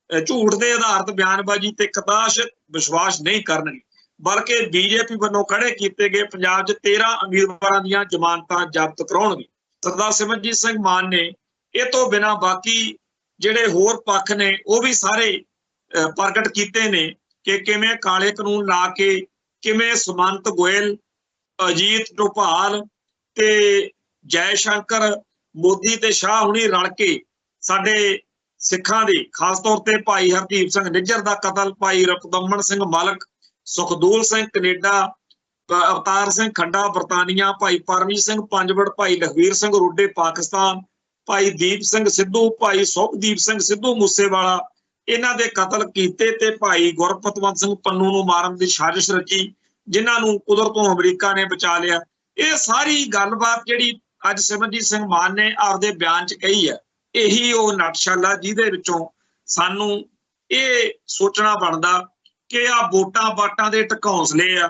झूठ दे आधारित बयानबाजी ते कदाश विश्वास नहीं करनगे, बल्कि बीजेपी वालों खड़े कीते गए पंजाब च 13 उम्मीदवारां दीआं जमानतां जब्त कराउणगे। सरदार सिमरनजीत सिंह मान ने इह तों बिना बाकी जिहड़े होर पक्ष ने वो भी सारे प्रगट कीते ने कि किवें काले कानून ला के किवें सुमंत गोयल, अजीत डोभाल ते जयशंकर, मोदी ते शाह हुणी रल के साडे सिखां दे खास तौर ते भाई हरदीप सिंह निज्जर दा कतल, भाई रपदमन सिंह मालक, सुखदूल सिंह कनेडा, अवतार सिंह खंडा बरतानिया, भाई परमजीत सिंह पंजवड़, भाई लखवीर सिंह रोडे पाकिस्तान, भाई दीप सिंह सिद्धू, भाई सुखदीप सिंह सिद्धू मूसेवाला, इन्हां दे कतल कीते ते भाई गुरपतवंत सिंह पन्नू नूं मारन दी साजिश रची, जिन्हां नूं कुदरतों अमरीका ने बचा लिया। ये सारी गलबात जिहड़ी अज सिमरनजीत सिंह मान ने आपदे बयान च कही है, यही वो नटशल आ जिहदे विचों सानू ये सोचना बनदा कि आ वोटां बाटां दे ढकौंसले आ।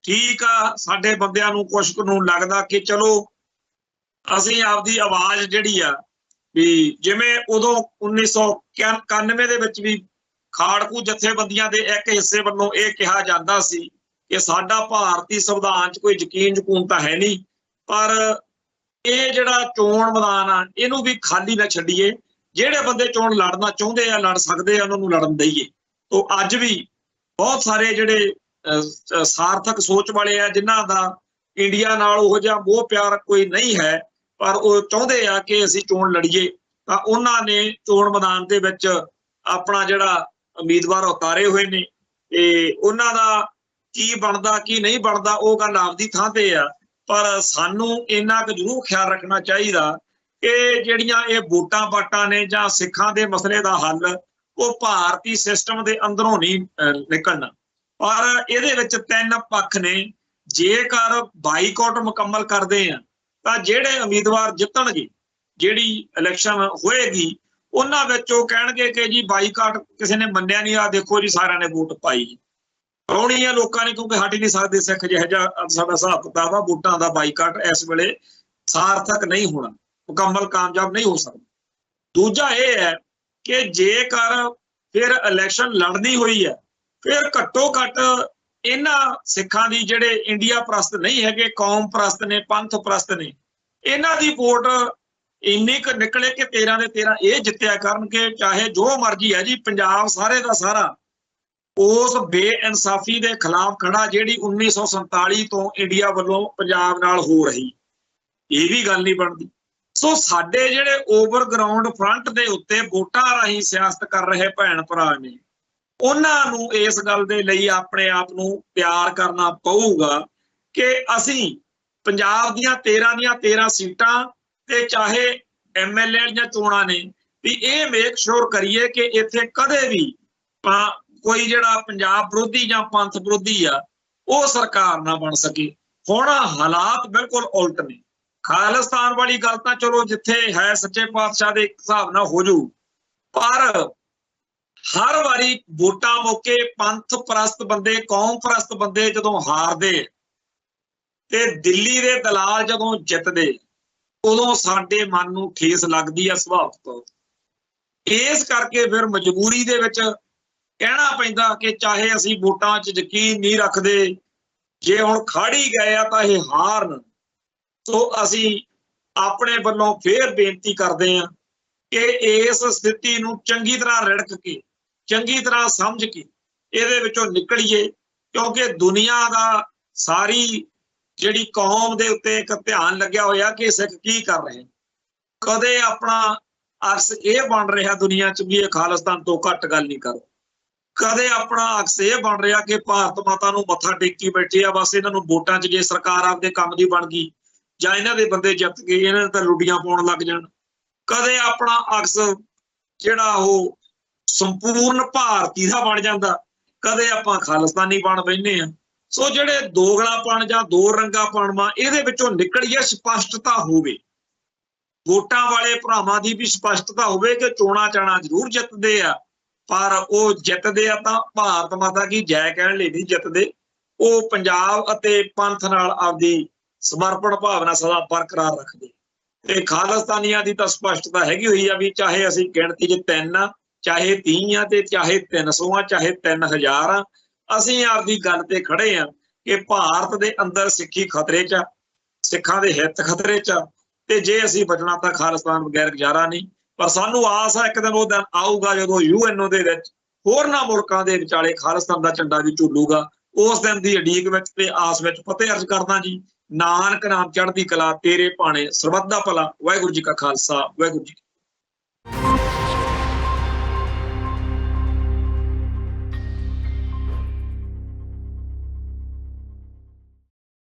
ठीक आ, साडे बंदियां नूं कुछ नूं लगदा कि चलो असीं आपदी आवाज़ जिहड़ी आ भी जिवें उदों 1991 दे विच भी खाड़कू जथेबंदियां दे एक हिस्से वल्लों ये कहा जांदा सी कि साडा भारती संविधान च कोई यकीन यकून तां है नहीं, पर ये जिहड़ा चोण मैदान आ इहनूं भी खाली ना छड्डीए, जिहड़े बंदे चोण लड़ना चाहुंदे आ लड़ सकदे आ, उन्हां नूं लड़न दईए। तो अज भी बहुत सारे जिहड़े सार्थक सोच वाले आ जिन्हां दा इंडिया नाल उहो जिहा मोह प्यार कोई नहीं है, पर वो चाहुंदे आ कि असीं चोण लड़ीए, तां उन्हां ने चोण मैदान दे विच अपना जिहड़ा उम्मीदवार उतारे हुए ने। ते उन्हां दा की बनदा की नहीं बनदा वो गल आपदी थां ते आ, पर सानू इन्ना क जरूर ख्याल रखना चाहिए कि जिहड़ियां ये वोटां बाटां ने जां सिखां दे मसले दा हल वो भारती सिस्टम दे अंदरों नहीं निकलना। ਪਰ ਇਹਦੇ ਵਿੱਚ ਤਿੰਨ ਪੱਖ ਨੇ। ਜੇਕਰ ਬਾਈਕਾਟ ਮੁਕੰਮਲ ਕਰਦੇ ਆ ਤਾਂ ਜਿਹੜੇ ਉਮੀਦਵਾਰ ਜਿੱਤਣਗੇ, ਜਿਹੜੀ ਇਲੈਕਸ਼ਨ ਹੋਏਗੀ, ਉਹਨਾਂ ਵਿੱਚ ਉਹ ਕਹਿਣਗੇ ਕਿ ਜੀ ਬਾਈਕਾਟ ਕਿਸੇ ਨੇ ਮੰਨਿਆ ਨਹੀਂ, ਆ ਦੇਖੋ ਜੀ ਸਾਰਿਆਂ ਨੇ ਵੋਟ ਪਾਈ, ਪਾਉਣੀ ਆ ਲੋਕਾਂ ਨੇ, ਕਿਉਂਕਿ ਹਟ ਹੀ ਨਹੀਂ ਸਕਦੇ ਸਿੱਖ ਜਿਹੋ ਜਿਹਾ ਸਾਡਾ ਹਿਸਾਬ ਕਿਤਾਬ ਆ। ਵੋਟਾਂ ਦਾ ਬਾਈਕਾਟ ਇਸ ਵੇਲੇ ਸਾਰਥਕ ਨਹੀਂ ਹੋਣਾ, ਮੁਕੰਮਲ ਕਾਮਯਾਬ ਨਹੀਂ ਹੋ ਸਕਦਾ। ਦੂਜਾ ਇਹ ਹੈ ਕਿ ਜੇਕਰ ਫਿਰ ਇਲੈਕਸ਼ਨ ਲੜਨੀ ਹੋਈ ਹੈ, ਫਿਰ ਘੱਟੋ ਘੱਟ ਇਹਨਾਂ ਸਿੱਖਾਂ ਦੀ ਜਿਹੜੇ ਇੰਡੀਆ ਪ੍ਰਸਤ ਨਹੀਂ ਹੈਗੇ, ਕੌਮ ਪ੍ਰਸਤ ਨੇ, ਪੰਥ ਪ੍ਰਸਤ ਨੇ, ਇਹਨਾਂ ਦੀ ਵੋਟ ਇੰਨੀ ਕੁ ਨਿਕਲੇ ਕਿ 13 ਦੇ 13 ਇਹ ਜਿੱਤਿਆ ਕਰਨਗੇ, ਚਾਹੇ ਜੋ ਮਰਜ਼ੀ ਹੈ ਜੀ। ਪੰਜਾਬ ਸਾਰੇ ਦਾ ਸਾਰਾ ਉਸ ਬੇਇਨਸਾਫੀ ਦੇ ਖਿਲਾਫ ਖੜਾ ਜਿਹੜੀ 1947 ਤੋਂ ਇੰਡੀਆ ਵੱਲੋਂ ਪੰਜਾਬ ਨਾਲ ਹੋ ਰਹੀ, ਇਹ ਵੀ ਗੱਲ ਨਹੀਂ ਬਣਦੀ। ਸੋ ਸਾਡੇ ਜਿਹੜੇ ਓਵਰਗਰਾਊਂਡ ਫਰੰਟ ਦੇ ਉੱਤੇ ਵੋਟਾਂ ਰਾਹੀਂ ਸਿਆਸਤ ਕਰ ਰਹੇ ਭੈਣ ਭਰਾ ਨੇ, ਉਹਨਾਂ ਨੂੰ ਇਸ ਗੱਲ ਦੇ ਲਈ ਆਪਣੇ ਆਪ ਨੂੰ ਤਿਆਰ ਕਰਨਾ ਪਊਗਾ ਕਿ ਅਸੀਂ ਪੰਜਾਬ ਦੀਆਂ 13 ਸੀਟਾਂ ਤੇ ਚਾਹੇ MLA ਦੀਆਂ ਚੋਣਾਂ ਨੇ, ਵੀ ਇਹ ਮੇਕ ਸ਼ੋਰ ਕਰੀਏ ਕਿ ਇੱਥੇ ਕਦੇ ਵੀ ਕੋਈ ਜਿਹੜਾ ਪੰਜਾਬ ਵਿਰੋਧੀ ਜਾਂ ਪੰਥ ਵਿਰੋਧੀ ਆ ਉਹ ਸਰਕਾਰ ਨਾ ਬਣ ਸਕੇ। ਹੁਣ ਹਾਲਾਤ ਬਿਲਕੁਲ ਉਲਟ ਨੇ। ਖਾਲਿਸਤਾਨ ਵਾਲੀ ਗੱਲ ਤਾਂ ਚਲੋ ਜਿੱਥੇ ਹੈ ਸੱਚੇ ਪਾਤਸ਼ਾਹ ਦੇ ਹਿਸਾਬ ਨਾਲ ਹੋ ਜੂ, ਪਰ ਹਰ ਵਾਰੀ ਵੋਟਾਂ ਮੌਕੇ ਪੰਥ ਪ੍ਰਸਤ ਬੰਦੇ, ਕੌਮ ਪ੍ਰਸਤ ਬੰਦੇ ਜਦੋਂ ਹਾਰਦੇ ਤੇ ਦਿੱਲੀ ਦੇ ਦਲਾਲ ਜਦੋਂ ਜਿੱਤਦੇ, ਉਦੋਂ ਸਾਡੇ ਮਨ ਨੂੰ ਠੇਸ ਲੱਗਦੀ ਆ ਸੁਭਾਵਿਕ ਤੌਰ। ਇਸ ਕਰਕੇ ਫਿਰ ਮਜਬੂਰੀ ਦੇ ਵਿੱਚ ਕਹਿਣਾ ਪੈਂਦਾ ਕਿ ਚਾਹੇ ਅਸੀਂ ਵੋਟਾਂ 'ਚ ਯਕੀਨ ਨਹੀਂ ਰੱਖਦੇ, ਜੇ ਹੁਣ ਖੜੀ ਗਏ ਆ ਤਾਂ ਇਹ ਹਾਰਨ। ਸੋ ਅਸੀਂ ਆਪਣੇ ਵੱਲੋਂ ਫੇਰ ਬੇਨਤੀ ਕਰਦੇ ਹਾਂ ਕਿ ਇਸ ਸਥਿਤੀ ਨੂੰ ਚੰਗੀ ਤਰ੍ਹਾਂ ਰਿੜਕ ਕੇ, ਚੰਗੀ ਤਰ੍ਹਾਂ ਸਮਝ ਕੇ ਇਹਦੇ ਵਿੱਚੋਂ ਨਿਕਲੀਏ, ਕਿਉਂਕਿ ਦੁਨੀਆ ਦਾ ਸਾਰੀ ਜਿਹੜੀ ਕੌਮ ਦੇ ਉੱਤੇ ਇੱਕ ਧਿਆਨ ਲੱਗਿਆ ਹੋਇਆ ਕਿ ਸਿੱਖ ਕੀ ਕਰ ਰਹੇ। ਕਦੇ ਆਪਣਾ ਅਕਸ ਇਹ ਬਣ ਰਿਹਾ ਦੁਨੀਆ 'ਚ ਵੀ ਇਹ ਖਾਲਿਸਤਾਨ ਤੋਂ ਘੱਟ ਗੱਲ ਨਹੀਂ ਕਰੋ, ਕਦੇ ਆਪਣਾ ਅਕਸ ਇਹ ਬਣ ਰਿਹਾ ਕਿ ਭਾਰਤ ਮਾਤਾ ਨੂੰ ਮੱਥਾ ਟੇਕੀ ਬੈਠੇ ਆ, ਬਸ ਇਹਨਾਂ ਨੂੰ ਵੋਟਾਂ 'ਚ ਜੇ ਸਰਕਾਰ ਆਪਦੇ ਕੰਮ ਦੀ ਬਣ ਗਈ ਜਾਂ ਇਹਨਾਂ ਦੇ ਬੰਦੇ ਜਿੱਤ ਗਏ, ਇਹਨਾਂ ਨੇ ਤਾਂ ਲੁੱਡੀਆਂ ਪਾਉਣ ਲੱਗ ਜਾਣ। ਕਦੇ ਆਪਣਾ ਅਕਸ ਜਿਹੜਾ ਉਹ ਸੰਪੂਰਨ ਭਾਰਤੀ ਦਾ ਬਣ ਜਾਂਦਾ, ਕਦੇ ਆਪਾਂ ਖਾਲਿਸਤਾਨੀ ਬਣ ਬੈਠੇ ਆ। ਸੋ ਜਿਹੜੇ ਦੋਗਲਾਪਣ ਜਾਂ ਦੋ ਰੰਗਾਪਣ ਵਾ, ਇਹਦੇ ਵਿੱਚੋਂ ਨਿਕਲੀਏ, ਸਪਸ਼ਟਤਾ ਹੋਵੇ, ਵੋਟਾਂ ਵਾਲੇ ਭਰਾਵਾਂ ਦੀ ਵੀ ਸਪਸ਼ਟਤਾ ਹੋਵੇ ਕਿ ਚੋਣਾਂ ਚਾਣਾ ਜ਼ਰੂਰ ਜਿੱਤਦੇ ਆ, ਪਰ ਉਹ ਜਿੱਤਦੇ ਆ ਤਾਂ ਭਾਰਤ ਮਾਤਾ ਕੀ ਜੈ ਕਹਿਣ ਲਈ ਨਹੀਂ ਜਿੱਤਦੇ, ਉਹ ਪੰਜਾਬ ਅਤੇ ਪੰਥ ਨਾਲ ਆਪਦੀ ਸਮਰਪਣ ਭਾਵਨਾ ਸਦਾ ਬਰਕਰਾਰ ਰੱਖਦੇ। ਤੇ ਖਾਲਿਸਤਾਨੀਆਂ ਦੀ ਤਾਂ ਸਪਸ਼ਟਤਾ ਹੈਗੀ ਹੋਈ ਆ ਵੀ ਚਾਹੇ ਅਸੀਂ ਗਿਣਤੀ 'ਚ 3 ਆ, ਚਾਹੇ 30 ਆ, ਤੇ ਚਾਹੇ 300 ਆ, ਚਾਹੇ 3000 ਆ, ਅਸੀਂ ਆਪਦੀ ਗੱਲ ਤੇ ਖੜੇ ਆ ਕਿ ਭਾਰਤ ਦੇ ਅੰਦਰ ਸਿੱਖੀ ਖਤਰੇ 'ਚ ਆ, ਸਿੱਖਾਂ ਦੇ ਹਿੱਤ ਖਤਰੇ 'ਚ ਆ, ਤੇ ਜੇ ਅਸੀਂ ਬਚਣਾ ਤਾਂ ਖਾਲਿਸਤਾਨ ਬਗੈਰ ਗੁਜ਼ਾਰਾ ਨਹੀਂ। ਪਰ ਸਾਨੂੰ ਆਸ ਆ ਇੱਕ ਦਿਨ ਉਹ ਦਿਨ ਆਊਗਾ ਜਦੋਂ UNO ਦੇ ਵਿੱਚ ਹੋਰਨਾਂ ਮੁਲਕਾਂ ਦੇ ਵਿਚਾਲੇ ਖਾਲਿਸਤਾਨ ਦਾ ਝੰਡਾ ਵੀ ਝੂਲੂਗਾ। ਉਸ ਦਿਨ ਦੀ ਉਡੀਕ ਵਿੱਚ ਤੇ ਆਸ ਵਿੱਚ ਫਤਿਹ ਅਰਜ਼ ਕਰਦਾ ਜੀ। ਨਾਨਕ ਨਾਮ ਚੜ੍ਹਦੀ ਕਲਾ, ਤੇਰੇ ਭਾਣੇ ਸਰਬੱਤ ਦਾ ਭਲਾ। ਵਾਹਿਗੁਰੂ ਜੀ ਕਾ ਖਾਲਸਾ, ਵਾਹਿਗੁਰੂ ਜੀ।